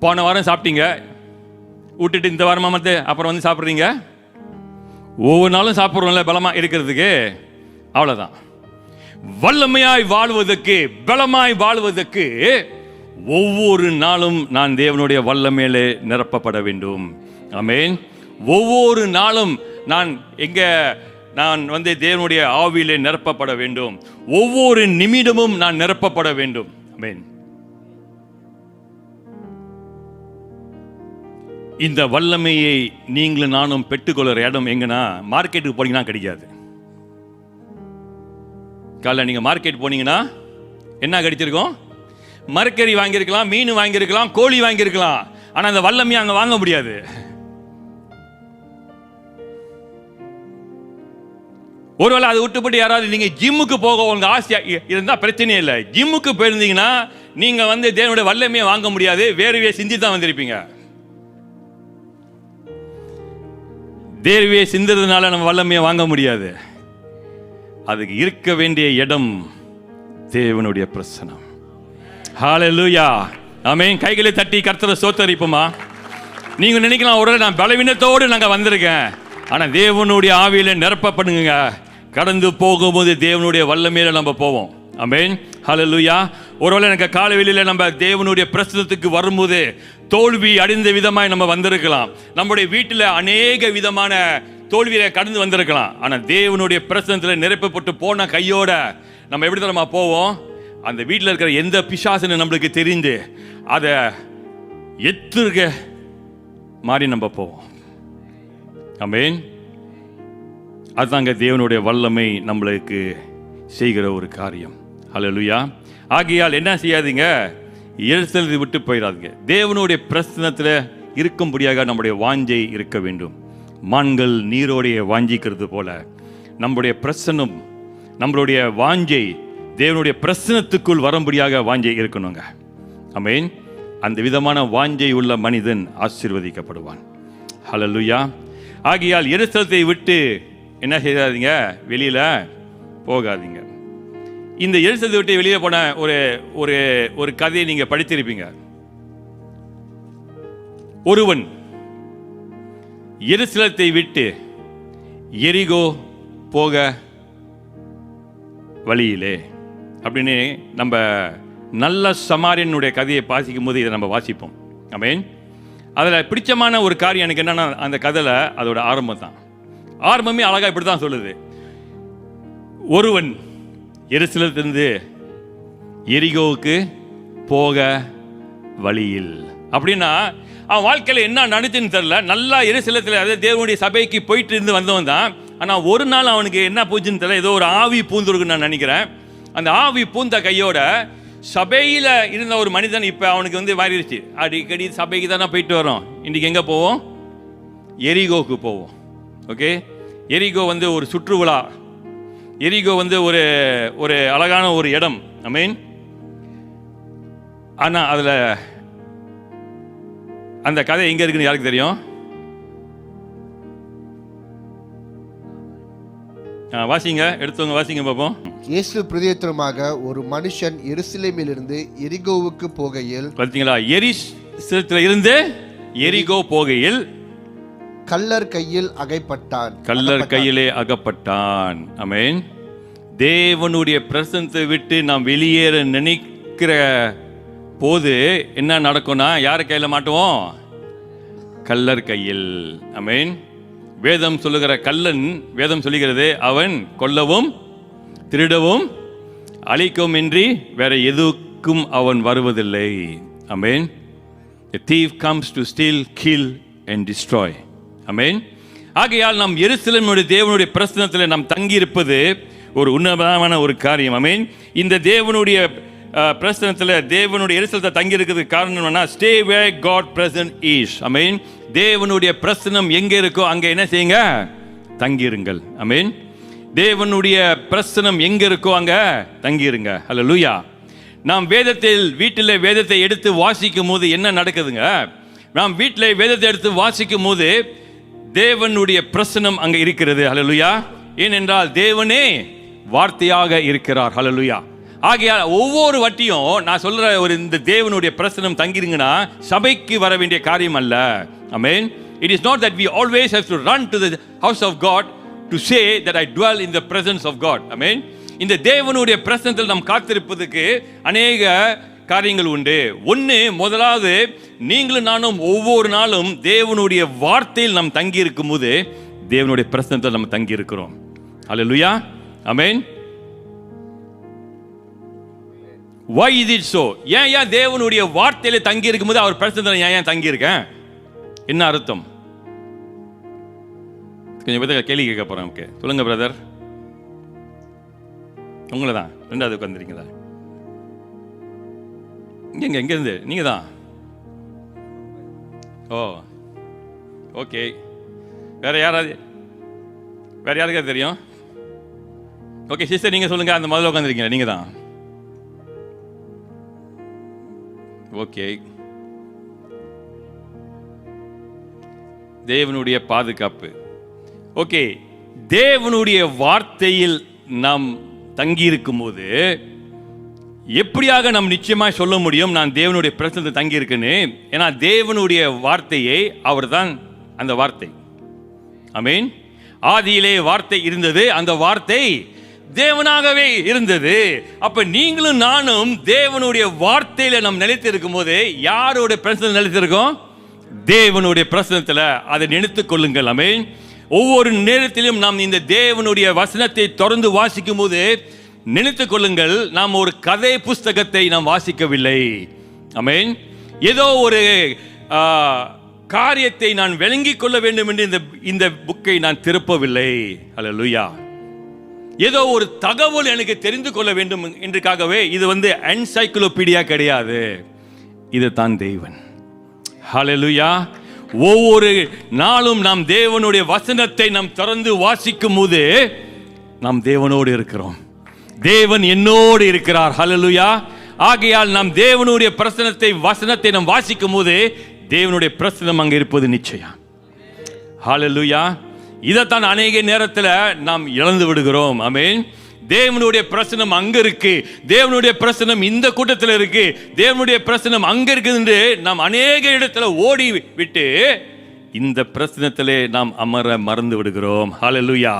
போன வாரம் சாப்பிட்டீங்க, விட்டுட்டு இந்த வாரமா மத்த அப்புறம் வந்து சாப்பிட்றீங்க. ஒவ்வொரு நாளும் சாப்பிட்றோம்ல பலமா இருக்கிறதுக்கு. அவ்வளவுதான். வல்லமையாய் வாழ்வதற்கு, பலமாய் வாழ்வதற்கு ஒவ்வொரு நாளும் நான் தேவனுடைய வல்லமையிலே நிரப்பப்பட வேண்டும். ஆமென். ஒவ்வொரு நாளும் நான் வந்து தேவனுடைய ஆவியிலே நிரப்பப்பட வேண்டும். ஒவ்வொரு நிமிடமும் நான் நிரப்பப்பட வேண்டும். ஆமென். இந்த வல்லமையை நீங்களும் நானும் பெற்றுக்கொள்கிற இடம் எங்கன்னா, மார்க்கெட்டுக்கு போனீங்கன்னா கிடைக்காது. காலைல நீங்க மார்க்கெட் போனீங்கன்னா என்ன கிடைச்சிருக்கும்? மரக்கறி வாங்கியிருக்கலாம், மீன் வாங்கியிருக்கலாம், கோழி வாங்கியிருக்கலாம். ஆனா அந்த வல்லமையை அங்க வாங்க முடியாது. ஒருவேளை அதை விட்டுப்பட்டு யாராவது நீங்க ஜிம்முக்கு போக உங்க ஆசையா இருந்தா பிரச்சனையே இல்லை. ஜிம்முக்கு போயிருந்தீங்கன்னா நீங்க வந்து தேவனுடைய வல்லமையை வாங்க முடியாது, வேர்வையை சிந்தி தான் வந்திருப்பீங்க. வேர்வையை சிந்தறதுனால நம்ம வல்லமையை வாங்க முடியாது. அதுக்கு இருக்க வேண்டிய இடம் தேவனுடைய பிரசன்னம். ஹல்லேலூயா. ஆமென். கைகளை தட்டி கர்த்தரை ஸ்தோத்திரிப்போமா. நீங்க நினைக்கலாம், ஒருவேளை நான் பலவீனத்தோடு நாங்க வந்திருக்கேன். ஆனா தேவனுடைய ஆவியில நிரப்பப்படுங்க. கடந்து போகும்போது தேவனுடைய வல்லமையில நம்ம போவோம். ஆமென். ஹல்லேலூயா. ஒருவேளை எனக்கு காலைவெளியில நம்ம தேவனுடைய பிரசன்னத்துக்கு வரும்போது தோல்வி அடைந்த விதமாய் நம்ம வந்திருக்கலாம். நம்முடைய வீட்டில் அநேக விதமான தோல்வியை கடந்து வந்திருக்கலாம். ஆனா தேவனுடைய பிரசன்னத்தில் நிரப்பப்பட்டு போன கையோட நம்ம எப்படி தெரியுமா போவோம்? அந்த வீட்டில் இருக்கிற எந்த பிசாசுன்னு நம்மளுக்கு தெரிந்து அதை எத்துருக மாதிரி நம்ம போவோம். ஆமென். அதுதாங்க தேவனுடைய வல்லமை நம்மளுக்கு செய்கிற ஒரு காரியம். ஹல்லேலூயா. ஆகையால் என்ன செய்யாதீங்க, எருசலேமை விட்டு போயிடாதீங்க. தேவனுடைய பிரசன்னத்தில் இருக்கும்படியாக நம்முடைய வாஞ்சை இருக்க வேண்டும். மான்கள் நீரோடைய வாஞ்சிக்கிறது போல நம்முடைய பிரசன்னம், நம்மளுடைய வாஞ்சை தேவனுடைய பிரசன்னத்துக்குள் வரும்படியாக வாஞ்சை இருக்கணுங்க. ஆமென். அந்த விதமான வாஞ்சை உள்ள மனிதன் ஆசீர்வதிக்கப்படுவான். ஹல்லேலூயா. ஆகையால் எருசலேத்தை விட்டு என்ன செய்யாதீங்க, வெளியில போகாதீங்க. இந்த எருசலேத்தை விட்டு வெளியே போன ஒரு கதையை நீங்க படித்திருப்பீங்க. ஒருவன் எருசலேத்தை விட்டு எரிகோ போக வழியிலே அப்படின்னு நம்ம நல்ல சமாரியனுடைய கதையை வாசிக்கும் போது இதை நம்ம வாசிப்போம். ஆமென். அதில் பிடிச்சமான ஒரு காரியம் எனக்கு என்னன்னா, அந்த கதையில் அதோட ஆரம்பம் தான். ஆரம்பமே அழகா இப்படி தான் சொல்லுது. ஒருவன் எருசலேத்திலிருந்து எரிகோவுக்கு போக வழியில். அப்படின்னா அவன் வாழ்க்கையில் என்ன நடந்துன்னு தெரியல. நல்லா எருசலேத்தில் அதே தேவனுடைய சபைக்கு போயிட்டு இருந்து வந்தவன் தான். ஆனால் ஒரு நாள் அவனுக்கு என்ன பூச்சுன்னு தெரியல, ஏதோ ஒரு ஆவி பூந்துருக்குன்னு நான் நினைக்கிறேன். அந்த ஆவி பூந்த கையோட சபையில் இருந்த ஒரு மனிதன் இப்போ அவனுக்கு வந்து மாறிடுச்சு. அடிக்கடி சபைக்கு தானே போயிட்டு வரோம். இன்றைக்கி எங்கே போவோம்? எரிகோவுக்கு போவோம். ஓகே, எரிகோ வந்து ஒரு சுற்றுலா. எரிகோ வந்து ஒரு அழகான ஒரு இடம். ஐ மீன், ஆனால் அதில் அந்த கதை எங்கே இருக்குன்னு யாருக்கு தெரியும்? வாசிங்க, எடுத்தவங்க வாசிங்க பார்ப்போம். இயேசு பிரதியுத்தரமாக, ஒரு மனுஷன் எருசலேமிலிருந்து எரிகோவுக்கு போகையில், பார்த்தீங்களா, எரிசலேமில் இருந்து எரிகோ போகையில் கள்ளர் கையில் அகைப்பட்டான். கள்ளர் கையிலே அகப்பட்டான். ஆமென். தேவனுடைய பிரசன்னத்தை விட்டு நாம் வெளியேற நினைக்கிற போது என்ன நடக்கும்னா, யார் கையில் மாட்டுவோம்? கள்ளர் கையில். ஆமென். வேதம் சொல்லுகிற கள்ளன், வேதம் சொல்லுகிறது, அவன் கொல்லவும் திருடவும் அழிக்கவும் இன்றி வேற எதுக்கும் அவன் வருவதில்லை. ஆமென். A thief comes to steal, kill and destroy. ஆமென். ஆகையால் நாம் எருசலேமுடைய தேவனுடைய பிரசன்னத்தில் நாம் தங்கியிருப்பது ஒரு உன்னதமான ஒரு காரியம். ஆமென். இந்த தேவனுடைய பிரசன்னத்தில், தேவனுடைய எருசலேத்தை தங்கியிருக்கிறதுக்கு காரணம் என்னன்னா, stay where God present is. Amen. தேவனுடைய பிரசன்னம் எங்கே இருக்கோ அங்கே என்ன செய்யுங்க? தங்கியிருங்கள். ஆமென். தேவனுடைய பிரசன்னம் எங்கே இருக்கோ அங்கே தங்கியிருங்க. ஹல்லேலூயா. நாம் வீட்டில் வேதத்தை எடுத்து வாசிக்கும் போது என்ன நடக்குதுங்க? நாம் வீட்டில் வேதத்தை எடுத்து வாசிக்கும் போது தேவனுடைய பிரசன்னம் அங்கே இருக்கிறது. ஹல்லேலூயா. ஏனென்றால் தேவனே வார்த்தையாக இருக்கிறார். ஹல்லேலூயா. ஆகையால் ஒவ்வொரு வட்டியும் நான் சொல்ற ஒரு இந்த தேவனுடைய பிரசன்னம் தங்கிருங்கன்னா சபைக்கு வர வேண்டிய காரியம் அல்ல. ஆமென். It is not that we always have to run to the house of God to say that I dwell in the presence of God. ஆமென். இந்த தேவனுடைய பிரசன்னத்தில் நாம் காத்திருப்பதற்கு அநேக காரியங்கள் உண்டு. முதலாவது, நீங்களும் நானும் ஒவ்வொரு நாளும் தேவனுடைய வார்த்தையில் நாம் தங்கி இருக்கும் போது தேவனுடைய பிரசன்னத்தில் நம்ம தங்கி இருக்கிறோம். ஹல்லேலூயா. ஆமென். Why is it so? ஏன் தேவனுடைய வார்த்தையில தங்கி இருக்கும்போது அவர் பிரசன்னத்தில் ஏன் தங்கி இருக்கேன்? என்ன அர்த்தம்? கொஞ்சம் பேர் கேள்வி கேட்க போறேன். ஓகே, சொல்லுங்க பிரதர். உங்களை தான் ரெண்டாவது உட்காந்துருக்கீங்களா? எங்க இருந்து? நீங்க தான். ஓ, ஓகே. வேற யாருக்கா தெரியும்? ஓகே சிஸ்டர், நீங்க சொல்லுங்க. அந்த முதல்ல உட்காந்துருக்கீங்களா? நீங்க தான். ஓகே. தேவனுடைய பாதுகாப்பு. ஓகே, தேவனுடைய வார்த்தையில் நாம் தங்கியிருக்கும் போது எப்படியாக நாம் நிச்சயமாக சொல்ல முடியும் நான் தேவனுடைய பிரசன்னத்தில் தங்கியிருக்கேன்னு? ஏன்னா தேவனுடைய வார்த்தையை அவர் தான் அந்த வார்த்தை. ஆமென். ஆதியிலே வார்த்தை இருந்தது, அந்த வார்த்தை தேவனாகவே இருந்தது. அப்ப நீங்களும் நானும் தேவனுடைய வார்த்தையில நாம் நிலைத்து இருக்கும் போது யாரோட பிரசன்னத்தில் நிலைத்திருக்கோம்? தேவனுடைய பிரசன்னத்தில். அதை நினைத்துக் கொள்ளுங்கள். ஆமென். ஒவ்வொரு நேரத்திலும் நாம் இந்த தேவனுடைய வசனத்தை தொடர்ந்து வாசிக்கும் போது நினைத்துக் கொள்ளுங்கள், நாம் ஒரு கதை புஸ்தகத்தை நாம் வாசிக்கவில்லை. ஆமென். ஏதோ ஒரு காரியத்தை நான் விளங்கிக் கொள்ள வேண்டும் என்று இந்த புக்கை நான் திருப்பவில்லை. ஹல்லேலூயா. ஏதோ ஒரு தகவல் எனக்கு தெரிந்து கொள்ள வேண்டும் என்றுக்காகவே இது என்சைக்ளோபீடியா கிடையாது. இது தான் தேவன். ஹல்லேலூயா. ஒவ்வொரு நாளும் நாம் தேவனுடைய வசனத்தை நாம் திறந்து வாசிக்கும் போது நாம் தேவனோடு இருக்கிறோம். தேவன் என்னோடு இருக்கிறார். ஹல்லேலூயா. ஆகையால் நாம் தேவனுடைய வசனத்தை நாம் வாசிக்கும் போது தேவனுடைய பிரசன்னம் அங்கே இருப்பது நிச்சயம். ஹல்லேலூயா. இதைத்தான் அநேக நேரத்தில் நாம் இழந்து விடுகிறோம். ஆமென். தேவனுடைய பிரசன்னம் அங்க இருக்கு, தேவனுடைய பிரசன்னம் இந்த கூட்டத்தில் இருக்கு, தேவனுடைய பிரசன்னம் அங்க இருக்குது என்று நாம் அநேக இடத்துல ஓடி விட்டு இந்த பிரசன்னத்திலே நாம் அமர மறந்து விடுகிறோம். ஹல்லேலூயா.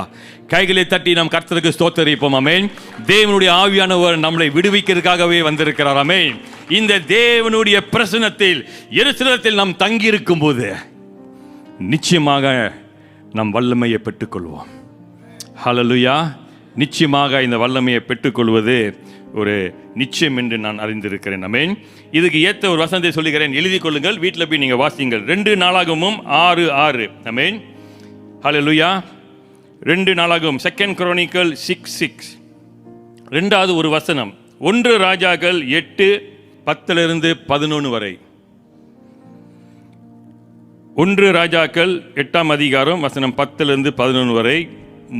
கைகளை தட்டி நாம் கர்த்தருக்கு ஸ்தோத்திரிப்போம். ஆமென். தேவனுடைய ஆவியானவர் நம்மளை விடுவிக்கிறதுக்காகவே வந்திருக்கிறார். ஆமென். இந்த தேவனுடைய பிரசன்னத்தில் எருசலேமில் நாம் தங்கி இருக்கும் போது நிச்சயமாக நாம் வல்லமையை பெற்றுக்கொள்வோம். ஹல்லேலூயா. நிச்சயமாக இந்த வல்லமையை பெற்றுக்கொள்வது ஒரு நிச்சயம் என்று நான் அறிந்திருக்கிறேன். ஆமென். இதுக்கு ஏற்ற ஒரு வசனத்தை சொல்லுகிறேன், எழுதிக் கொள்ளுங்கள், வீட்டில் போய் நீங்கள் வாசிங்கள். 2 நாளாகமும் 6:6. ஆமென். ஹல்லேலூயா. 2 நாளாகமும் 2 Chronicles 6:6. ரெண்டாவது ஒரு வசனம் 1 ராஜாக்கள் 8:10-11 வரை. 1 ராஜாக்கள் 8ஆம் அதிகாரம் வசனம் 10-11 வரை.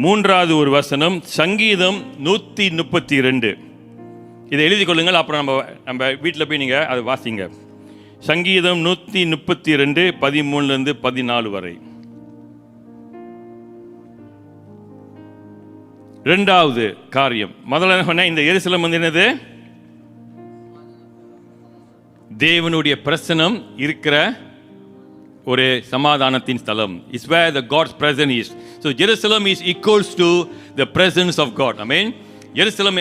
மூன்றாவது ஒரு வசனம் சங்கீதம் 132. இதை எழுதி கொள்ளுங்கள், அப்புறம் நம்ம வீட்டில் போய் நீங்கள் அதை வாசிங்க. சங்கீதம் 132 13-14 வரை. ரெண்டாவது காரியம், முதல்ல சொன்ன இந்த எருசலேம் வந்து என்னது? தேவனுடைய பிரசனம் இருக்கிற ஒரு சமாதானத்தின் ஸ்தலம். It's where the God's presence is. So Jerusalem is equals to the presence of God. Amen. எருசலேம்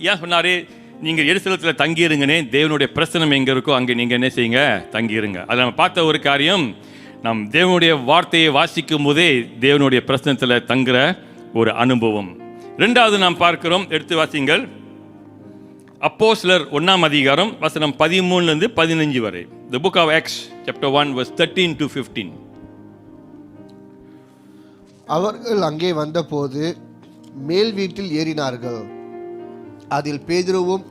ஏன் சொன்னாரு? நீங்கள் எருசலேத்தில் தங்கியிருங்கனே, தேவனுடைய பிரசனம் எங்கே இருக்கோ அங்கே நீங்கள் என்ன செய்யுங்க? தங்கியிருங்க. அதில் நம்ம பார்த்த ஒரு காரியம், நம் தேவனுடைய வார்த்தையை வாசிக்கும் போதே தேவனுடைய பிரசனத்தில் தங்குற ஒரு அனுபவம். ரெண்டாவது நாம் பார்க்கிறோம், எடுத்து வாசிங்கள், அப்போஸ்தலர் 1ஆம் அதிகாரம் வசனம் 13-15 வரை. The book of Acts chapter 1 verse 13-15. அவர்கள் அங்கே வந்தபோது மேல் வீட்டில் ஏறினார்கள். அதில் பேதுருவும்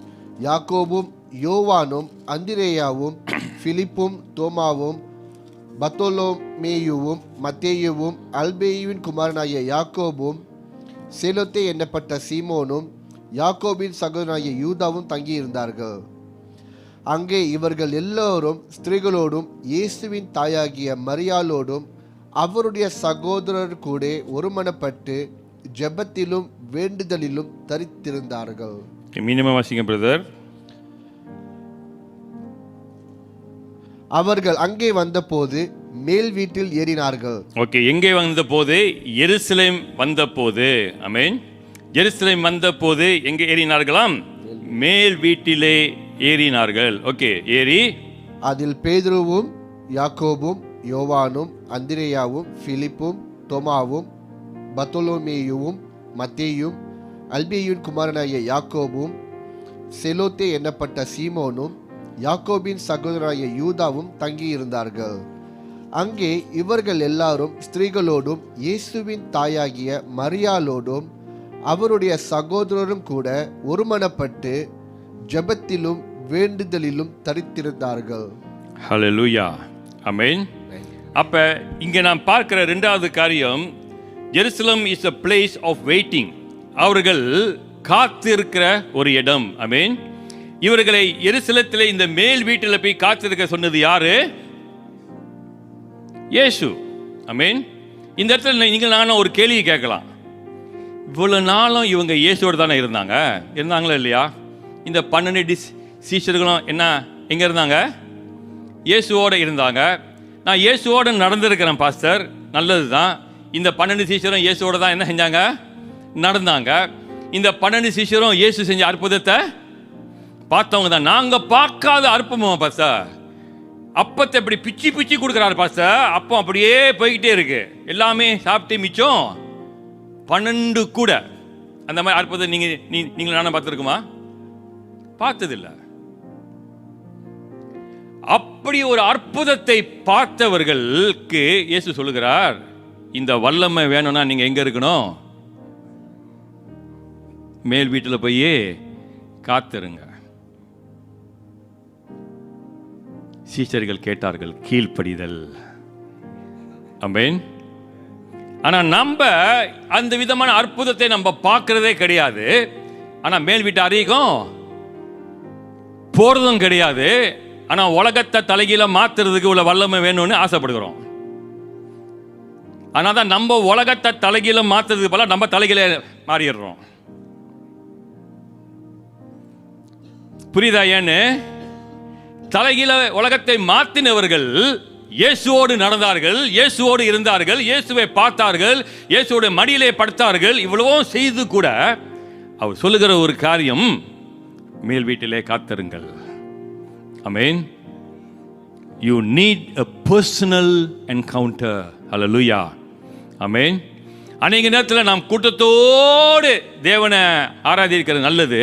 யாக்கோபும் யோவானும் அந்திரேயாவும் பிலிப்பும் தோமாவும் பர்த்தொலோமேயுவும் மத்தேயுவும் அல்பேயுவின் குமாரனாகிய யாக்கோபும் சேலோத்தே எண்ணப்பட்ட சீமோனும் யாக்கோபின் சகோதரனாகிய யூதாவும் தங்கியிருந்தார்கள். அங்கே இவர்கள் எல்லோரும் ஸ்திரீகளோடும் இயேசுவின் தாயாகிய மரியாளோடும் அவருடைய சகோதரர் கூட ஒருமனப்பட்டு ஜெபத்திலும் வேண்டுதலிலும் தரித்திருந்தார்கள். மினிமம் வாசிங்க பிரதர். அவர்கள் அங்கே வந்தபோது மேல் வீட்டில் ஏறினார்கள். ஓகே, எங்கே வந்தபோது? எருசலேம் வந்தபோது. ஆமென். எருசலேம் வந்தபோது எங்கே ஏறினார்களாம்? மேல் வீட்டிலே ஏறினார்கள். ஓகே, ஏறி அதில் பேதுருவும் யாக்கோபும் யோவானும் அந்திரேயாவும் பிலிப்பும் தோமாவும் பர்த்தொலோமேயுவும் மத்தேயும் அல்பேயுவின் குமாரனாகிய யாக்கோபும் செலோத்தே எண்ணப்பட்ட சீமோனும் யாக்கோபின் சகோதரனாகிய யூதாவும் தங்கியிருந்தார்கள். அங்கே இவர்கள் எல்லாரும் ஸ்திரீகளோடும் இயேசுவின் தாயாகிய மரியாளோடும் அவருடைய சகோதரரும் கூட ஒருமனப்பட்டு ஜெபத்திலும் வேண்டுதலிலும் தரித்திருந்தார்கள். ஹல்லேலூயா. ஆமென். அப்ப இங்க நாம் பார்க்கிற இரண்டாவது காரியம், Jerusalem is a place of waiting. அவர்கள் காத்திருக்கிற ஒரு இடம். ஆமென். இவர்களை எருசலேத்திலே இந்த மேல் வீட்டில் போய் காத்திருக்க சொன்னது யாரு? இயேசு. ஆமென். இந்த இடத்துல நீங்கள் நானும் ஒரு கேள்வி கேட்கலாம், இவ்வளவு நாளும் இவங்க இயேசுவோடு தானே இருந்தாங்களா இல்லையா? இந்த 12 சீஷர்களும் எங்க இருந்தாங்க? இயேசுவோடு இருந்தாங்க. நான் இயேசுவோடு நடந்திருக்கிறேன் பாஸ்டர், நல்லது தான். இந்த 12 சீஷரும் இயேசுவோடு தான் என்ன செஞ்சாங்க? நடந்தாங்க. இந்த 12 சீஷரும் இயேசு செஞ்ச அற்புதத்தை பார்த்தவங்க தான். நாங்க பார்க்காத அற்புதமா பாஸ்டர்? அப்பத்தை இப்படி பிச்சு பிச்சு கொடுக்குறாரு பாஸ்டர், அப்போ அப்படியே போய்கிட்டே இருக்கு, எல்லாமே சாப்பிட்டு மிச்சம் 12 கூட. அந்த மாதிரி அற்புதம் நீங்கள் நானும் பார்த்துருக்குமா? பார்த்ததில்லை. அப்படி ஒரு அற்புதத்தை பார்த்தவர்களுக்கு இயேசு சொல்லுகிறார், இந்த வல்லமை வேணும்னா நீங்க எங்க இருக்கணும்? மேல் வீட்டில் போய் காத்திருங்க. சீஷர்கள் கேட்டார்கள், கீழ்ப்படிதல். ஆமென். ஆனா நம்ம அந்த விதமான அற்புதத்தை நம்ம பார்க்கிறதே கிடையாது. ஆனா மேல் வீட்டு அறிக்கும் போறதும் கிடையாது. ஆனா உலகத்தை தலைகீழ மாத்துறதுக்கு உள்ள வல்லமை வேணும்னு ஆசைப்படுகிறோம். ஆனா தான் நம்ம உலகத்தை தலைகீழ மாத்துறதுக்கு போல நம்ம தலைகீழ மாறிடுறோம். புரியுதா? ஏன்னு தலைகீழ உலகத்தை மாத்தினவர்கள் இயேசுவோடு நடந்தார்கள், இயேசுவோடு இருந்தார்கள், இயேசுவை பார்த்தார்கள், இயேசுவோட மடியிலே படுத்தார்கள். இவ்வளவோ செய்து கூட அவர் சொல்லுகிற ஒரு காரியம், மேல் வீட்டிலே காத்திருங்கள். ஆமென். You need a personal encounter. Hallelujah. ஆமென். அநேக நேரத்தில் நாம் கூட்டத்தோடு தேவனை ஆராதிக்கிறது நல்லது.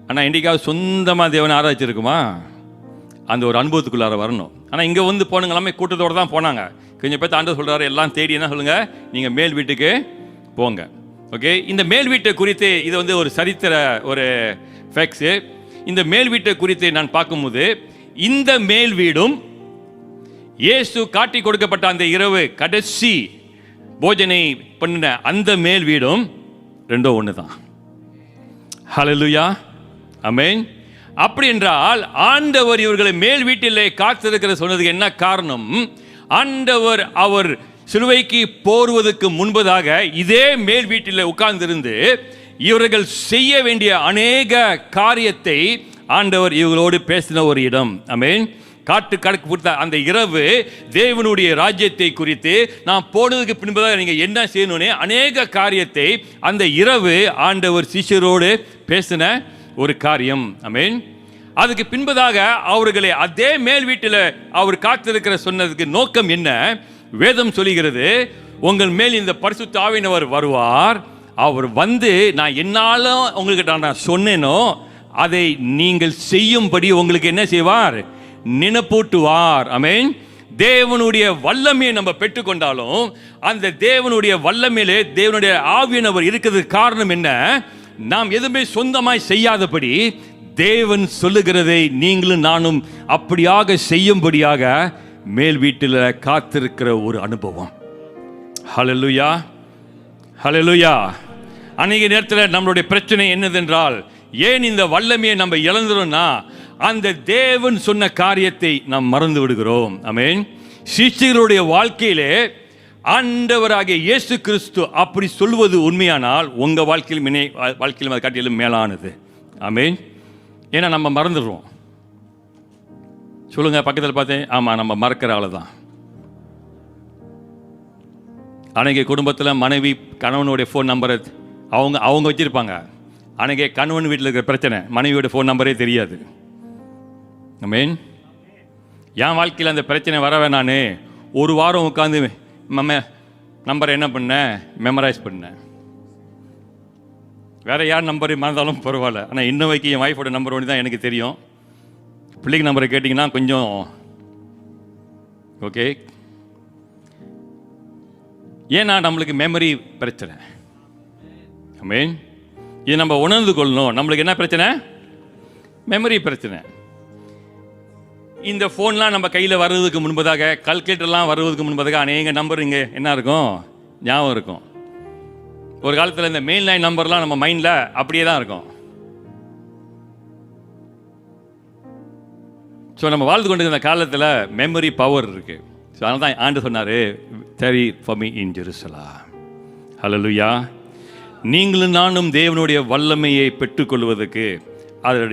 ஆனால் இன்றைக்காவது சொந்தமாக தேவனை ஆராய்ச்சிருக்குமா? அந்த ஒரு அனுபவத்துக்குள்ளார வரணும். ஆனால் இங்கே வந்து போனவங்க எல்லாமே கூட்டத்தோடு தான் போனாங்க. கொஞ்சம் பேர் ஆண்டவர் சொல்கிறாரு, எல்லாம் தேடி என்ன சொல்லுங்கள், நீங்கள் மேல் வீட்டுக்கு போங்க. ஓகே, இந்த மேல் வீட்டை குறித்து இது வந்து ஒரு சரித்திர ஒரு ஃபேக்ட்ஸு. இந்த மேல் வீட்டை குறித்து நான் பார்க்கும்போது, இந்த மேல் வீடும் இயேசு காட்டி கொடுக்கப்பட்ட அந்த இரவு கடைசி போஜனை பண்ணின அந்த மேல் வீடும் ரெண்டும் ஒன்று தான். ஹல்லேலூயா, ஆமென். அப்படி என்றால் ஆண்டவர் இவர்களை மேல் வீட்டிலே காத்திருக்கிற சொன்னதுக்கு என்ன காரணம்? ஆண்டவர் அவர் சிலுவைக்கு போருவதற்கு முன்பதாக இதே மேல் வீட்டில் உட்கார்ந்திருந்து இவர்கள் செய்ய வேண்டிய அநேக காரியத்தை ஆண்டவர் இவர்களோடு பேசின ஒரு இடம். ஆமென். காட்டு கணக்கு கொடுத்த அந்த இரவு தேவனுடைய ராஜ்யத்தை குறித்து நான் போனதுக்கு பின்பதாக நீங்கள் என்ன செய்யணும்னு அநேக காரியத்தை அந்த இரவு ஆண்டவர் சீஷரோடு பேசின ஒரு காரியம். ஆமென். அதுக்கு பின்பதாக அவர்களை அதே மேல் வீட்டில் அவர் காத்திருக்கிற சொன்னதுக்கு நோக்கம் என்ன? வேதம் சொல்லுகிறது, உங்கள் மேல் இந்த பரிசுத்த ஆவியானவர் வருவார். அவர் வந்து நான் என்னாலும் உங்களுக்கு நான் சொன்னேனோ அதை நீங்கள் செய்யும்படி உங்களுக்கு என்ன செய்வார்? நினைப்பூட்டுவார். ஆமென். தேவனுடைய வல்லமையை நம்ம பெற்றுக்கொண்டாலும் அந்த தேவனுடைய வல்லமையிலே தேவனுடைய ஆவியானவர் இருக்கிறதுக்கு காரணம் என்ன? நாம் எதுவுமே சொந்தமாய் செய்யாதபடி தேவன் சொல்லுகிறதை நீங்களும் நானும் அப்படியாக செய்யும்படியாக மேல் வீட்டில் காத்திருக்கிற ஒரு அனுபவம். ஹல்லேலூயா, ஹல்லேலூயா. அநேக நேரத்தில் நம்மளுடைய பிரச்சனை என்னதென்றால், ஏன் இந்த வல்லமையை நம்ம இழந்துறோம்னா அந்த தேவன் சொன்ன காரியத்தை நாம் மறந்து விடுகிறோம். ஆமென். சீஷர்களுடைய வாழ்க்கையிலே ஆண்டவராகிய இயேசு கிறிஸ்து அப்படி சொல்வது உண்மையானால் உங்கள் வாழ்க்கையிலும் அதை காட்டிலும் மேலானது. ஆமென். ஏன்னா நம்ம மறந்துடுறோம். சொல்லுங்க, பக்கத்தில் பார்த்தேன். ஆமாம், நம்ம மறக்கிற ஆளு தான். அன்னைக்கு குடும்பத்தில் மனைவி கணவனுடைய ஃபோன் நம்பரை அவங்க வச்சுருப்பாங்க. அன்னைக்கு கணவன் வீட்டில் இருக்கிற பிரச்சனை மனைவியோட ஃபோன் நம்பரே தெரியாது. ஆமென். என் வாழ்க்கையில் அந்த பிரச்சனை வர வேணான்னு ஒரு வாரம் உட்காந்து நம்பரை என்ன பண்ணேன்? மெமரைஸ் பண்ணேன். வேறு யார் நம்பர் மறந்தாலும் பரவாயில்ல. ஆனால் இன்ன வரைக்கும் என் ஒய்ஃபோட நம்பர் ஒன்று தான் எனக்கு தெரியும். பிள்ளைக்கு நம்பரை கேட்டிங்கன்னா கொஞ்சம் ஓகே. ஏன்னா நம்மளுக்கு மெமரி பிரச்சனை. ஆமென். இது நம்ம உணர்ந்து கொள்ளணும். நம்மளுக்கு என்ன பிரச்சனை? மெமரி பிரச்சனை. இந்த ஃபோன்லாம் நம்ம கையில் வர்றதுக்கு முன்பதாக, கால்குலேட்டர்லாம் வருவதற்கு முன்பதாக அநேக நம்பர் இங்கே என்ன இருக்கும்? ஞாபகம் இருக்கும். ஒரு காலத்தில் இந்த மெயின் லைன் நம்பர்லாம் நம்ம மைண்டில் அப்படியே தான் இருக்கும். ஸோ நம்ம வாழ்ந்து கொண்டு இந்த காலத்தில் மெமரி பவர் இருக்குது. ஸோ அதனால தான் ஆண்டு சொன்னார், "Tarry for me in Jerusalem." ஹல்லேலூயா. நீங்களும் நானும் தேவனுடைய வல்லமையை பெற்றுக்கொள்வதற்கு அதோட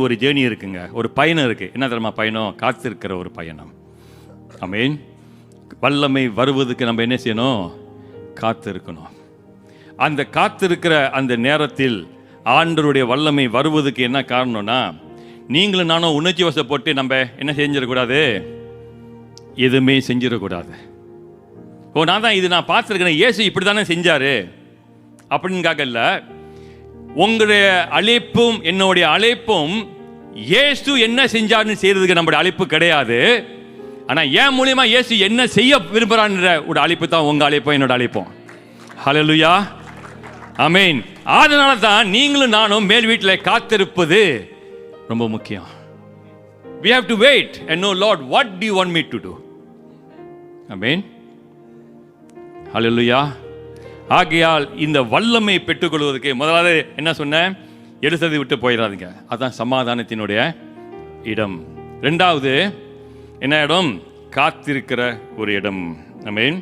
ஒரு ஜேர்னி இருக்குங்க. ஒரு பயணம் இருக்குது. என்ன தெரியுமா பயணம்? காத்திருக்கிற ஒரு பயணம். ஆமென். வல்லமை வருவதுக்கு நம்ம என்ன செய்யணும்? காத்திருக்கணும். அந்த காத்திருக்கிற அந்த நேரத்தில் ஆண்டவருடைய வல்லமை வருவதுக்கு என்ன காரணம்னா, நீங்களும் நானும் உணர்ச்சி வசப்பட்டு நம்ம என்ன செஞ்சிடக்கூடாது? எதுவுமே செஞ்சிடக்கூடாது. நான் தான் இது நான் பார்த்துருக்கிறேன், இயேசு இப்படி தானே செஞ்சார் அப்படின்னுக்காக இல்லை. உங்களுடைய அழைப்பும் என்னுடைய அழைப்பும் இயேசு என்ன செஞ்சாருன்னு செய்யறதுக்கு நம்முடைய அழைப்பு கிடையாது. ஆனால் என் மூலியமா இயேசு என்ன செய்ய விரும்புகிறான்ற ஒரு அழைப்பு தான் உங்கள் அழைப்பும் என்னோட அழைப்பும். ஹல்லேலூயா, ஆமென். அதனால தான் நீங்களும் நானும் மேல் வீட்டில் காத்திருப்பது ரொம்ப முக்கியம். We have to wait and know, Lord, what do you want me to do? ஆமென். ஹல்லேலூயா. ஆகையால் இந்த வல்லமை பெற்றுக்கொள்வதற்கு முதலாவது என்ன சொன்னேன்? எருசலேமை விட்டு போயிடாதீங்க. அதுதான் சமாதானத்தினுடைய இடம். ரெண்டாவது என்ன இடம்? காத்திருக்கிற ஒரு இடம். ஆமென்.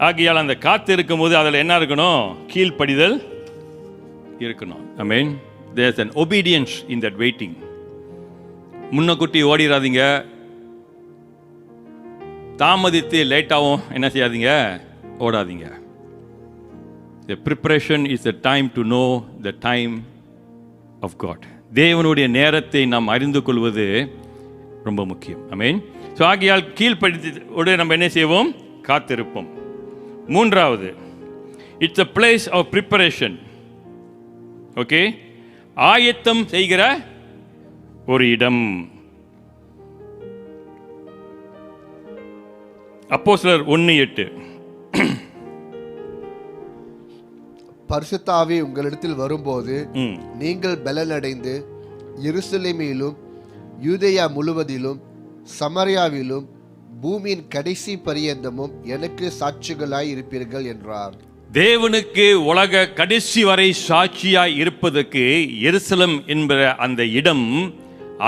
ஆகையால் அந்த காத்து இருக்கும் போது அதில் என்ன இருக்கணும்? கீழ்ப்படிதல் இருக்கணும். ஆமென். There is an obedience in that waiting. முன்னக்கூட்டி ஓடிடாதீங்க. தாமதித்து லேட்டாகவும் என்ன செய்யாதீங்க? ஓடாதீங்க. The preparation is the time to know the time of God. தேவனுடைய நேரத்தை நாம் அறிந்து கொள்வது ரொம்ப முக்கியம். ஆமென். ஸோ ஆகையால் கீழ்ப்படித்தோடு நம்ம என்ன செய்வோம்? காத்திருப்போம். மூன்றாவது, it's a place of preparation. Okay, ஆயத்தம் செய்கிற ஒரு இடம். அப்போஸ்தலர் 1:8. பரிசுத்த ஆவி உங்களிடத்தில் வரும்போது நீங்கள் பலனடைந்து எருசலேமிலும் யூதேயா முழுவதிலும் சமரியாவிலும் பூமியின் கடைசி பரியந்தமும் எனக்கு சாட்சிகளாய் இருப்பீர்கள் என்றார். தேவனுக்கு உலக கடைசி வரை சாட்சியாய் இருப்பதற்கு எருசலேம் என்கிற அந்த இடம்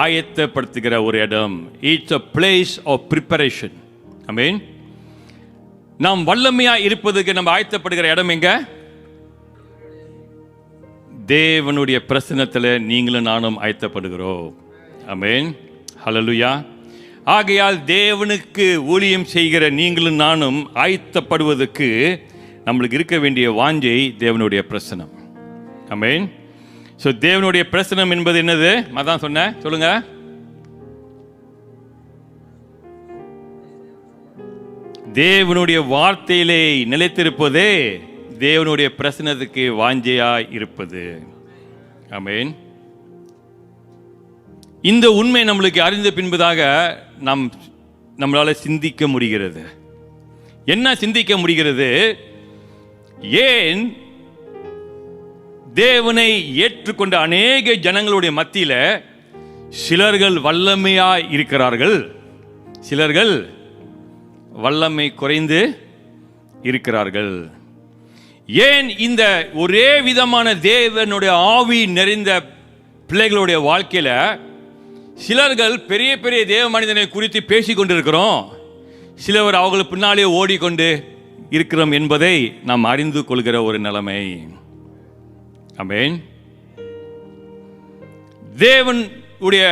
ஆயத்தப்படுத்துகிற ஒரு இடம். It's a place of preparation. ஆமென். நாம் வல்லமையாய் இருப்பதற்கு நம்ம ஆயத்தப்படுகிற இடம் எங்க? தேவனுடைய பிரசன்னத்தில் நீங்களும் நானும் ஆயத்தப்படுகிறோம். ஆமென். ஹல்லேலூயா. ஆகையால் தேவனுக்கு ஊழியம் செய்கிற நீங்களும் நானும் ஆயத்தப்படுவதற்கு நம்மளுக்கு இருக்க வேண்டிய வாஞ்சை தேவனுடைய பிரசனம். ஆமென். ஸோ தேவனுடைய பிரசனம் என்பது என்னது? அதான் சொன்னேன், சொல்லுங்க. தேவனுடைய வார்த்தையிலே நிலைத்திருப்பதே தேவனுடைய பிரசனத்துக்கு வாஞ்சையாய் இருப்பது. ஆமென். இந்த உண்மை நம்மளுக்கு அறிந்த பின்பதாக நம்மளால சிந்திக்க முடிகிறது. என்ன சிந்திக்க முடிகிறது? ஏன் தேவனை ஏற்றுக்கொண்ட அநேக ஜனங்களுடைய மத்தியில சிலர்கள் வல்லமையாய் இருக்கிறார்கள், சிலர்கள் வல்லமை குறைந்து இருக்கிறார்கள். ஏன் இந்த ஒரே விதமான தேவனுடைய ஆவி நிறைந்த பிள்ளைகளுடைய வாழ்க்கையில சிலர்கள் பெரிய பெரிய தேவ மனிதனை குறித்து பேசிக் கொண்டிருக்கிறோம், சிலவர் அவர்கள் பின்னாலே ஓடிக்கொண்டு இருக்கிறோம் என்பதை நாம் அறிந்து கொள்கிற ஒரு நிலைமை. ஆமென். தேவனுடைய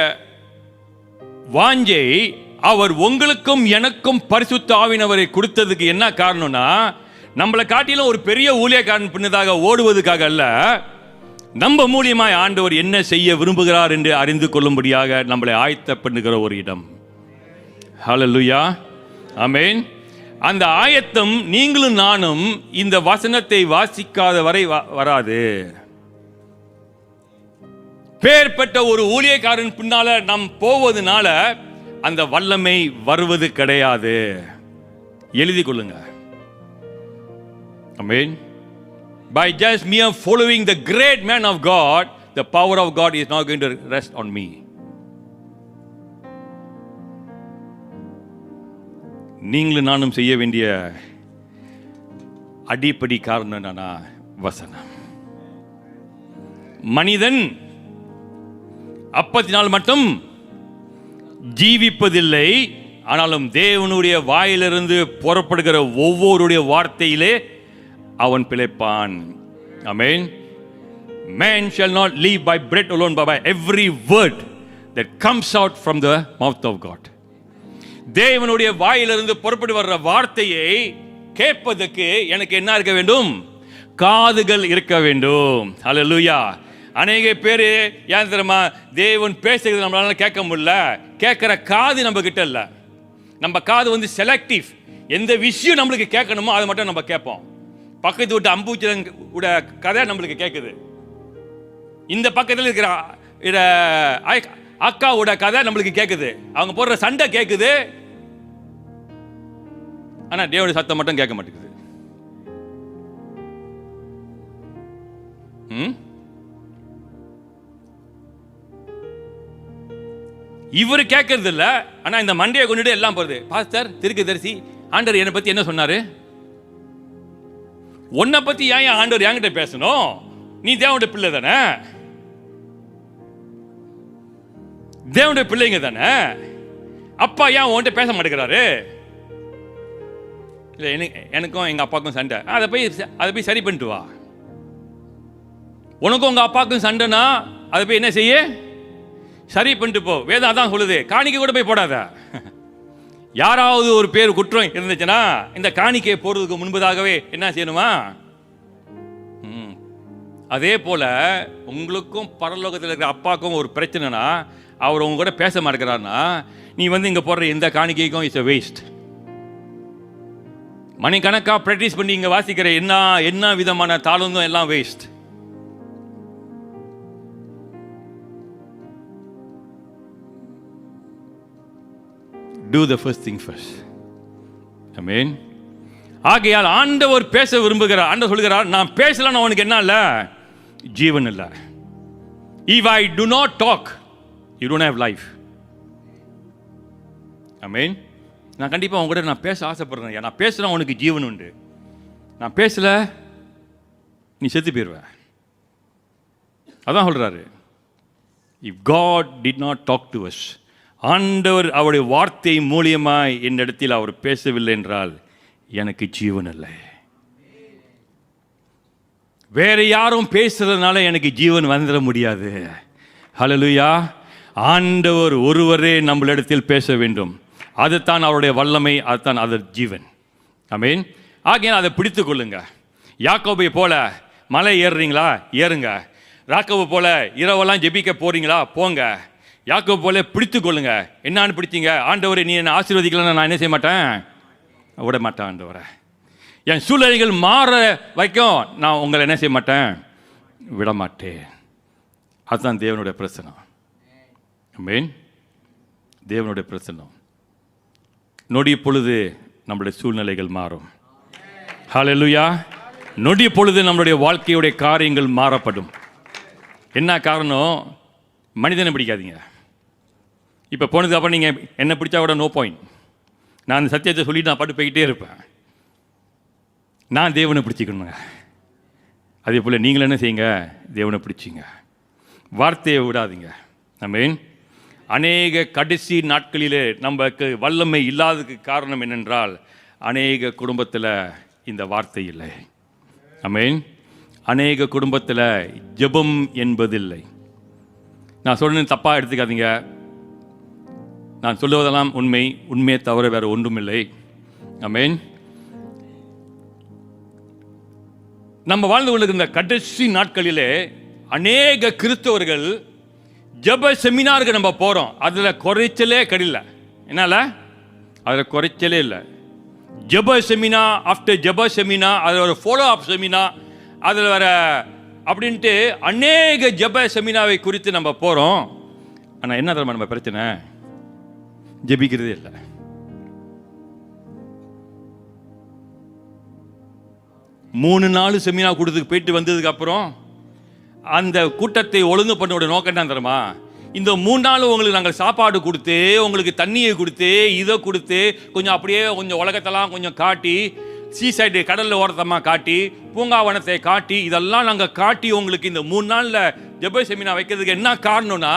வாஞ்சை அவர் உங்களுக்கும் எனக்கும் பரிசுத்த ஆவியானவரை கொடுத்ததுக்கு என்ன காரணம்னா, நம்மளை காட்டிலும் ஒரு பெரிய ஊழியக்காரன் பின்னதாக ஓடுவதற்காக அல்ல, நம்ம மூலியமாய் ஆண்டவர் என்ன செய்ய விரும்புகிறார் என்று அறிந்து கொள்ளும்படியாக நம்மளை ஆயத்த பண்ணுகிற ஒரு இடம். ஹல்லேலூயா. ஆமென். அந்த ஆயத்தம் நீங்களும் நானும் இந்த வசனத்தை வாசிக்காத வரை வராது. பேர்பட்ட ஒரு ஊழியக்காரன் பின்னால நாம் போவதனால அந்த வல்லமை வருவது கிடையாது. எழுதி கொள்ளுங்க. ஆமென். By just mere following the great man of God, the power of God is not going to rest on me. நீங்களும் நானும் செய்ய வேண்டிய அடிப்படை காரணம் என்னன்னா வசனம். மனிதன் அப்பத்தினால் மட்டும் ஜீவிப்பதில்லை, ஆனாலும் தேவனுடைய வாயிலிருந்து புறப்படுகிற ஒவ்வொருடைய வார்த்தையிலே அவன் பிழைப்பான். ஆமென். Man shall not live by bread alone, but by every word that comes out from the mouth of God. தேவனுடைய வாயிலிருந்து புறப்பட்டு வர்ற வார்த்தையை கேட்பதற்கு எனக்கு என்ன இருக்க வேண்டும்? காதுகள் இருக்க வேண்டும். ஹல்லேலூயா. அநேக பேர் ஏன் தெரியுமா, தேவன் பேசுகிறது நம்மளால கேட்க முடியல, கேட்கிற காது நம்ம கிட்ட இல்லை. நம்ம காது வந்து செலக்டிவ். எந்த விஷயம் நம்மளுக்கு கேட்கணுமோ அதை மட்டும் நம்ம கேட்போம். பக்கத்து விட்டு அம்பூச்சியோட கதை நம்மளுக்கு கேட்குது, இந்த பக்கத்தில் இருக்கிற அக்காவோட கதை நம்மளுக்கு கேட்குது, அவங்க போடுற சண்டை கேட்குது, ஆனா தேவனுடைய சத்தம் மட்டும் கேட்க மாட்டேங்குது. இவரு கேட்கறது இல்ல, ஆனா இந்த மண்டையை கொண்டுட்டு எல்லாம் போறது. பாஸ்டர், தீர்க்கதரிசி, ஆண்டவர் என்னை பத்தி என்ன சொன்னாரு? உன்னை பத்தி ஏன் ஆண்டவர் என்கிட்ட பேசணும்? நீ தேவனுடைய பிள்ளை தானே, தேவனுடைய பிள்ளைங்க தானே, அப்பா ஏன் உன்கிட்ட பேச மாட்டேங்கிறாரு? இல்லை, எனக்கும் எங்க அப்பாவுக்கும் சண்டை, அதை போய் சரி பண்ணிட்டு வா. உனக்கும் உங்க அப்பாவுக்கும் சண்டைனா அதை போய் என்ன செய்ய? சரி பண்ணிட்டு போ. வேதம் அதான் சொல்லுது. காணிக்கை கூட போய் போடாத. யாராவது ஒரு பேர் குற்றம் இருந்துச்சுன்னா இந்த காணிக்கை போடுறதுக்கு முன்பதாகவே என்ன செய்யணுமா? அதே போல் உங்களுக்கும் பரலோகத்தில் இருக்கிற அப்பாவுக்கும் ஒரு பிரச்சனைனா அவர் உங்க கூட பேச மாட்டேங்கிறாருன்னா நீ வந்து இங்கே போடுற எந்த காணிக்கைக்கும் இட்ஸ் a வேஸ்ட். மணிக்கணக்காக ப்ராக்டிஸ் பண்ணி இங்கே வாசிக்கிற என்ன விதமான தாளந்தும் எல்லாம் waste. Do the first thing first. Amen. ஆகையால் ஆண்டவர் பேச விரும்புகிறார். ஆண்டவர் சொல்கிறார், நான் பேசலன்னா உனக்கு என்ன இல்லை? ஜீவன் இல்லை. If I do not talk, you don't have life. Amen. நான் கண்டிப்பாக உங்க கூட நான் பேச ஆசைப்படுறேன். நான் பேசுகிறேன், உனக்கு ஜீவன் உண்டு. நான் பேசல, நீ செத்து போயிடுவ. அதான் சொல்றாரு. If God did not talk to us, ஆண்டவர் அவருடைய வார்த்தை மூலியமாய் என்னிடத்தில் அவர் பேசவில்லை என்றால் எனக்கு ஜீவன் இல்லை. வேற யாரும் பேசுறதுனால எனக்கு ஜீவன் வந்துட முடியாது. ஹல்லேலூயா. ஆண்டவர் ஒருவரே நம்மளிடத்தில் பேச வேண்டும். அதுதான் அவருடைய வல்லமை, அதுதான் அது ஜீவன். ஆமென். ஆகையால் அதை பிடித்து கொள்ளுங்க. யாக்கோபை போல மலை ஏறுறீங்களா? ஏறுங்க. யாக்கோபு போல இரவெல்லாம் ஜெபிக்க போறீங்களா? போங்க. யாக்கோபு போல பிடித்து கொள்ளுங்க. என்னான்னு பிடிச்சிங்க? ஆண்டவரே, நீ என்னை ஆசீர்வதிக்கலன்னா நான் என்ன செய்ய மாட்டேன்? விட மாட்டேன் ஆண்டவரே. என் சூழ்நிலைகள் மாற வைக்கும், நான் உங்களை என்ன செய்ய மாட்டேன்? விட மாட்டேன். அதுதான் தேவனுடைய பிரசனம். ஆமென். தேவனுடைய பிரசனம். நொடி பொழுது நம்முடைய சூழ்நிலைகள் மாறும். ஹல்லேலூயா. நொடி பொழுது நம்மளுடைய வாழ்க்கையுடைய காரியங்கள் மாறப்படும். என்ன காரணம்? மனிதனை பிடிக்காதீங்க. இப்போ போனதுக்கு அப்புறம் நீங்கள் என்ன பிடிச்சா கூட நோ பாயிண்ட். நான் அந்த சத்தியத்தை சொல்லிட்டு நான் பாட்டு போய்கிட்டே இருப்பேன். நான் தேவனை பிடிச்சிக்கணுங்க. அதே போல் நீங்களும் என்ன செய்யுங்க? தேவனை பிடிச்சிங்க. வார்த்தையை விடாதீங்க. ஆமென். அநேக கடைசி நாட்களிலே நமக்கு வல்லமை இல்லாததுக்கு காரணம் என்னென்றால் அநேக குடும்பத்தில் இந்த வார்த்தை இல்லை. ஆமென். அநேக குடும்பத்தில் ஜெபம் என்பதில்லை. நான் சொல்லுன்னு தப்பாக எடுத்துக்காதீங்க. நான் சொல்லுவதெல்லாம் உண்மை. உண்மையை தவிர வேறு ஒன்றுமில்லை. ஆமென். நம்ம வாழ்ந்து கொண்டிருக்கிற கடைசி நாட்களிலே அநேக கிறிஸ்தவர்கள் ஜெப செமினாருக்கு நம்ம போகிறோம். அதில் குறைச்சலே கிடையில. என்னால அதில் குறைச்சலே இல்லை. ஜெப செமினா ஆஃப்டர் ஜெப செமினா, அதில் ஒரு ஃபாலோ அப் செமினா, அதில் வர அப்படின்ட்டு அநேக ஜெப செமினாவை குறித்து நம்ம போகிறோம். ஆனால் என்ன தெரியுமா நம்ம பிரச்சனை? ஜெபிக்கிறதே இல்லை. மூணு நாள் செமினா கொடுத்து போயிட்டு வந்ததுக்கு அப்புறம் அந்த கூட்டத்தை ஒழுங்கு பண்ணோட நோக்கம் என்ன தெரியுமா? இந்த 3 நாள் உங்களுக்கு நாங்கள் சாப்பாடு கொடுத்து, உங்களுக்கு தண்ணியை கொடுத்து, இதை கொடுத்து, கொஞ்சம் அப்படியே கொஞ்சம் உலகத்தெல்லாம் கொஞ்சம் காட்டி, சீசைடு கடலில் ஓரத்தமாக காட்டி, பூங்காவனத்தை காட்டி, இதெல்லாம் நாங்கள் காட்டி உங்களுக்கு இந்த 3 நாளில் ஜெப செமினா வைக்கிறதுக்கு என்ன காரணம்னா,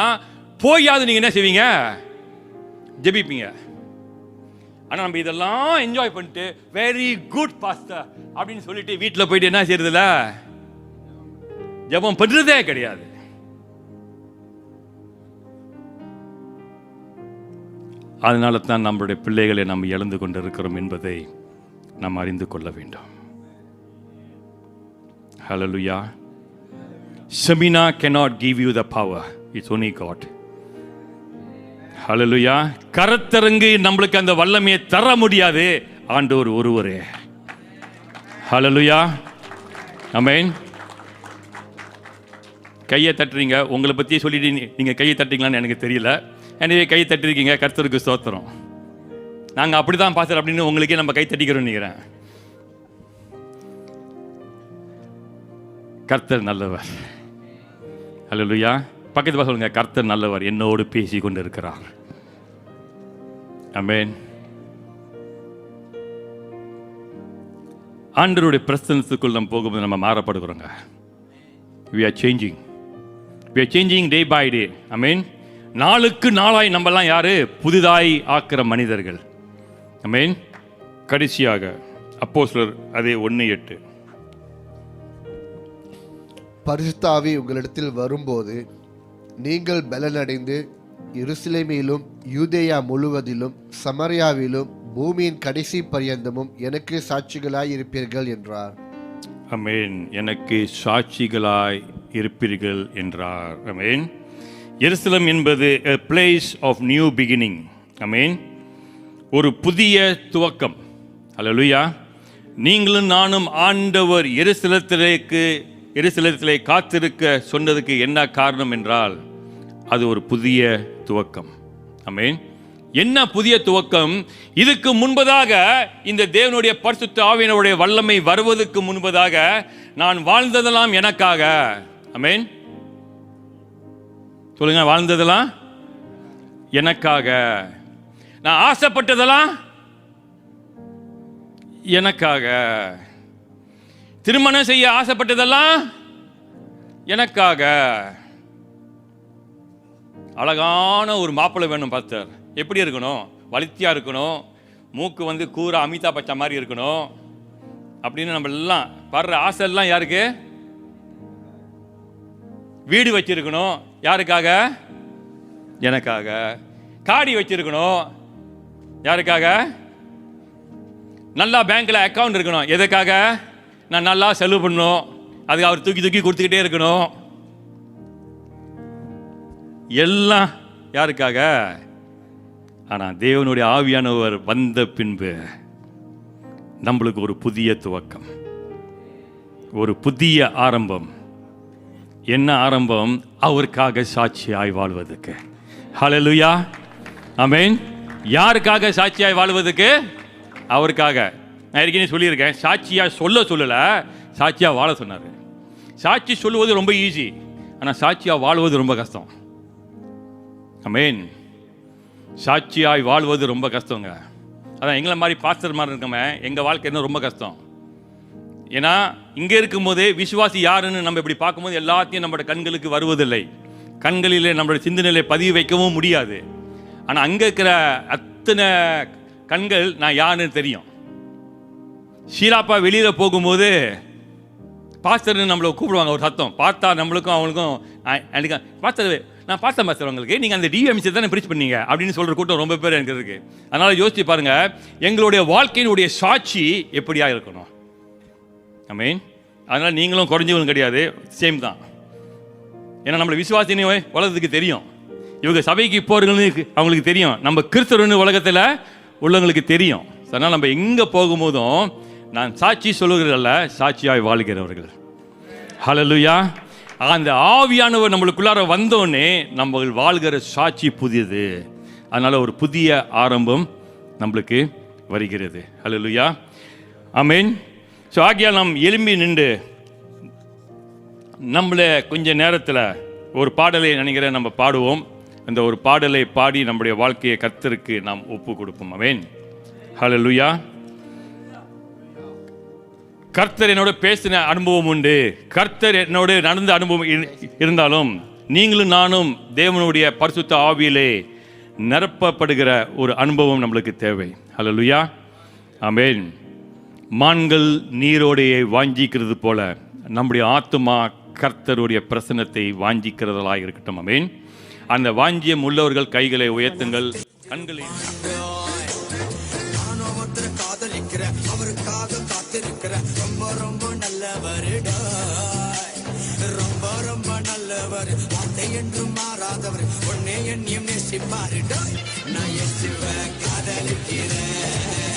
போயாவது நீங்கள் என்ன செய்வீங்க? ஜெபிப்பீங்க. ஆனால் நம்ம இதெல்லாம் என்ஜாய் பண்ணிட்டு வெரி குட் பாஸ்டர் அப்படின்னு சொல்லிட்டு வீட்டில் போயிட்டு என்ன செய்யறதில்ல? ஜெபம் பண்ணுறதே கிடையாது. அதனால தான் நம்மளுடைய பிள்ளைகளை நாம் இழந்து கொண்டு இருக்கிறோம் என்பதை நாம் அறிந்து கொள்ள வேண்டும். ஹல்லேலூயா. Seminar cannot give you the power. It's only God. ஹல்லேலூயா. கரத்தரங்கு நம்மளுக்கு அந்த வல்லமையை தர முடியாது. ஆண்டவர் ஒருவரே. ஹல்லேலூயா. ஆமென். கையை தட்டுறீங்க. உங்களை பற்றி சொல்லிட்டு நீங்கள் கையை தட்டுறீங்களான்னு எனக்கு தெரியல. எனவே கையை தட்டிருக்கீங்க. கர்த்தருக்கு ஸ்தோத்திரம். நாங்கள் அப்படி தான் பாஸ்டர் அப்படின்னு உங்களுக்கே நம்ம கை தட்டிக்கிறோம் நினைக்கிறேன். கர்த்தர் நல்லவர். ஹல்லேலூயா. பக்கத்து சொல்லுங்க, கர்த்தர் நல்லவர், என்னோடு பேசி கொண்டு இருக்கிறார். ஆமென். ஆண்டவருடைய பிரசன்னத்துக்குள் நம்ம போகும்போது நம்ம மாறப்படுகிறோங்க. we are changing day by day. ஆமென். நாளுக்கு நாளாய் நம்மெல்லாம் யாரு? புதிதாய் ஆக்கிற மனிதர்கள். ஆமென். கடைசியாக அப்போஸ்தலர் அதே 1:8. பரிசுத்த ஆவி உங்களிடத்தில் வரும்போது நீங்கள் பலனடைந்து எருசலேமிலும் யூதேயா முழுவதிலும் சமரியாவிலும் பூமியின் கடைசி பரியந்தமும் எனக்கு சாட்சிகளாய் இருப்பீர்கள் என்றார். அமேன், எனக்கு சாட்சிகளாய் இருப்பீர்கள் என்றார். அமேன். எருசலேம் என்பது a place of new beginning. அமேன், ஒரு புதிய துவக்கம். அல்லேலூயா. நீங்களும் நானும் ஆண்டவர் எருசலேத்திலே காத்திருக்க சொன்னதுக்கு என்ன காரணம் என்றால் அது ஒரு புதிய துவக்கம். அமேன். என்ன புதிய துவக்கம்? இதுக்கு முன்பதாக இந்த தேவனுடைய பரிசுத்த ஆவியினுடைய வல்லமை வருவதற்கு முன்பதாக நான் வாழ்ந்ததெல்லாம் எனக்காக. அமேன். சொல்லுங்க, வாழ்ந்ததெல்லாம் எனக்காக. நான் ஆசைப்பட்டதெல்லாம் எனக்காக. திருமணம் செய்ய ஆசைப்பட்டதெல்லாம் எனக்காக. அழகான ஒரு மாப்பிள்ளை வேணும் பாஸ்டர். எப்படி இருக்கணும்? வலித்தியா இருக்கணும், மூக்கு வந்து கூற அமிதாப் பச்சன் மாதிரி இருக்கணும் அப்படின்னு நம்ம எல்லாம் படுற ஆசை எல்லாம் யாருக்கு? வீடு வச்சிருக்கணும், யாருக்காக? எனக்காக. காடி வச்சிருக்கணும், யாருக்காக? நல்லா பேங்க்ல அக்கவுண்ட் இருக்கணும், எதுக்காக? நான் நல்லா செலவு பண்ணணும், அதுக்கு அவர் தூக்கி தூக்கி கொடுத்துக்கிட்டே இருக்கணும். எல்லாம் யாருக்காக? ஆனால் தேவனுடைய ஆவியானவர் வந்த பின்பு நம்மளுக்கு ஒரு புதிய துவக்கம், ஒரு புதிய ஆரம்பம். என்ன ஆரம்பம்? அவருக்காக சாட்சியாய் வாழ்வதற்கு. ஹல்லேலூயா. ஆமென். யாருக்காக சாட்சியாய் வாழ்வதற்கு? அவருக்காக. நான் ஏற்கனவே சொல்லியிருக்கேன், சாட்சியாக சொல்லலை, சாட்சியாக வாழ சொன்னார். சாட்சி சொல்லுவது ரொம்ப ஈஸி, ஆனால் சாட்சியாக வாழ்வது ரொம்ப கஷ்டம். ஆமென். சாட்சியாய் வாழ்வது ரொம்ப கஷ்டங்க. அதான் எங்களை மாதிரி பாஸ்டர் மாதிரி இருக்கோமே, எங்கள் வாழ்க்கை என்ன ரொம்ப கஷ்டம். ஏன்னா இங்கே இருக்கும்போதே விசுவாசி யாருன்னு நம்ம இப்படி பார்க்கும்போது எல்லாத்தையும் நம்மளோட கண்களுக்கு வருவதில்லை, கண்களிலே நம்மளோட சிந்தனையிலே பதிவு வைக்கவும் முடியாது. ஆனால் அங்கே இருக்கிற அத்தனை கண்கள் நான் யாருன்னு தெரியும். ஷீலாப்பா வெளியில் போகும்போது பாஸ்டர்னு நம்மளை கூப்பிடுவாங்க, ஒரு சத்தம் பார்த்தா நம்மளுக்கும் அவங்களுக்கும் பாஸ்டர், நான் பார்த்தேன் பாஸ்டர், உங்களுக்கு நீங்கள் அந்த டிஎம்சி தானே பிரிச் பண்ணீங்க அப்படின்னு சொல்கிற கூட்டம் ரொம்ப பேர் எனக்கு இருக்கு. அதனால் யோசிச்சு பாருங்க, எங்களுடைய வாழ்க்கையினுடைய சாட்சி எப்படியா இருக்கணும். ஆமென். அதனால் நீங்களும் குறைஞ்சவங்களும் கிடையாது, சேம் தான். ஏன்னா நம்மளை விசுவாசினே உலகத்துக்கு தெரியும், இவங்க சபைக்கு போகிறவங்களுக்கு அவங்களுக்கு தெரியும், நம்ம கிறிஸ்தவன்னு உலகத்தில் உள்ளவங்களுக்கு தெரியும். அதனால் நம்ம எங்கே போகும்போதும் நான் சாட்சி சொல்லுகிறதல்ல, சாட்சியாய் வாழ்கிறவர்கள். ஹல்லேலூயா. அந்த ஆவியானவர் நம்மளுக்குள்ளார வந்தோடனே நம்ம வாழ்கிற சாட்சி புதியது. அதனால் ஒரு புதிய ஆரம்பம் நம்மளுக்கு வருகிறது. ஹல்லேலூயா. ஆமென். ஸோ ஆகியா நாம் எழும்பி நின்று நம்மளை கொஞ்ச நேரத்தில் ஒரு பாடலை நினைக்கிறேன் நம்ம பாடுவோம். அந்த ஒரு பாடலை பாடி நம்முடைய வாழ்க்கையை கர்த்தருக்கு நாம் ஒப்பு கொடுப்போம். ஆமென். ஹல்லேலூயா. கர்த்தர் என்னோட பேசின அனுபவம் உண்டு, கர்த்தர் என்னோட நடந்த அனுபவம் இருந்தாலும் நீங்களும் நானும் தேவனுடைய பரிசுத்த ஆவியிலே நிரப்பப்படுகிற ஒரு அனுபவம் நம்மளுக்கு தேவை. ஹல்லேலூயா. ஆமென். மான்கள் நீரோடையை வாஞ்சிக்கிறது போல நம்முடைய ஆத்துமா கர்த்தருடைய பிரசன்னத்தை வாஞ்சிக்கிறதலாக இருக்கட்டும். ஆமென். அந்த வாஞ்சியம் உள்ளவர்கள் கைகளை உயர்த்துங்கள், கண்களை. அவருக்காக காத்திருக்கிற ரொம்ப ரொம்ப நல்லவர், ரொம்ப ரொம்ப நல்லவர், வார்த்தை என்றும் மாறாதவர், உன்னை என்னையும் நேசிப்பாரு. நான் இயேசுவை காதலிக்கிறேன்.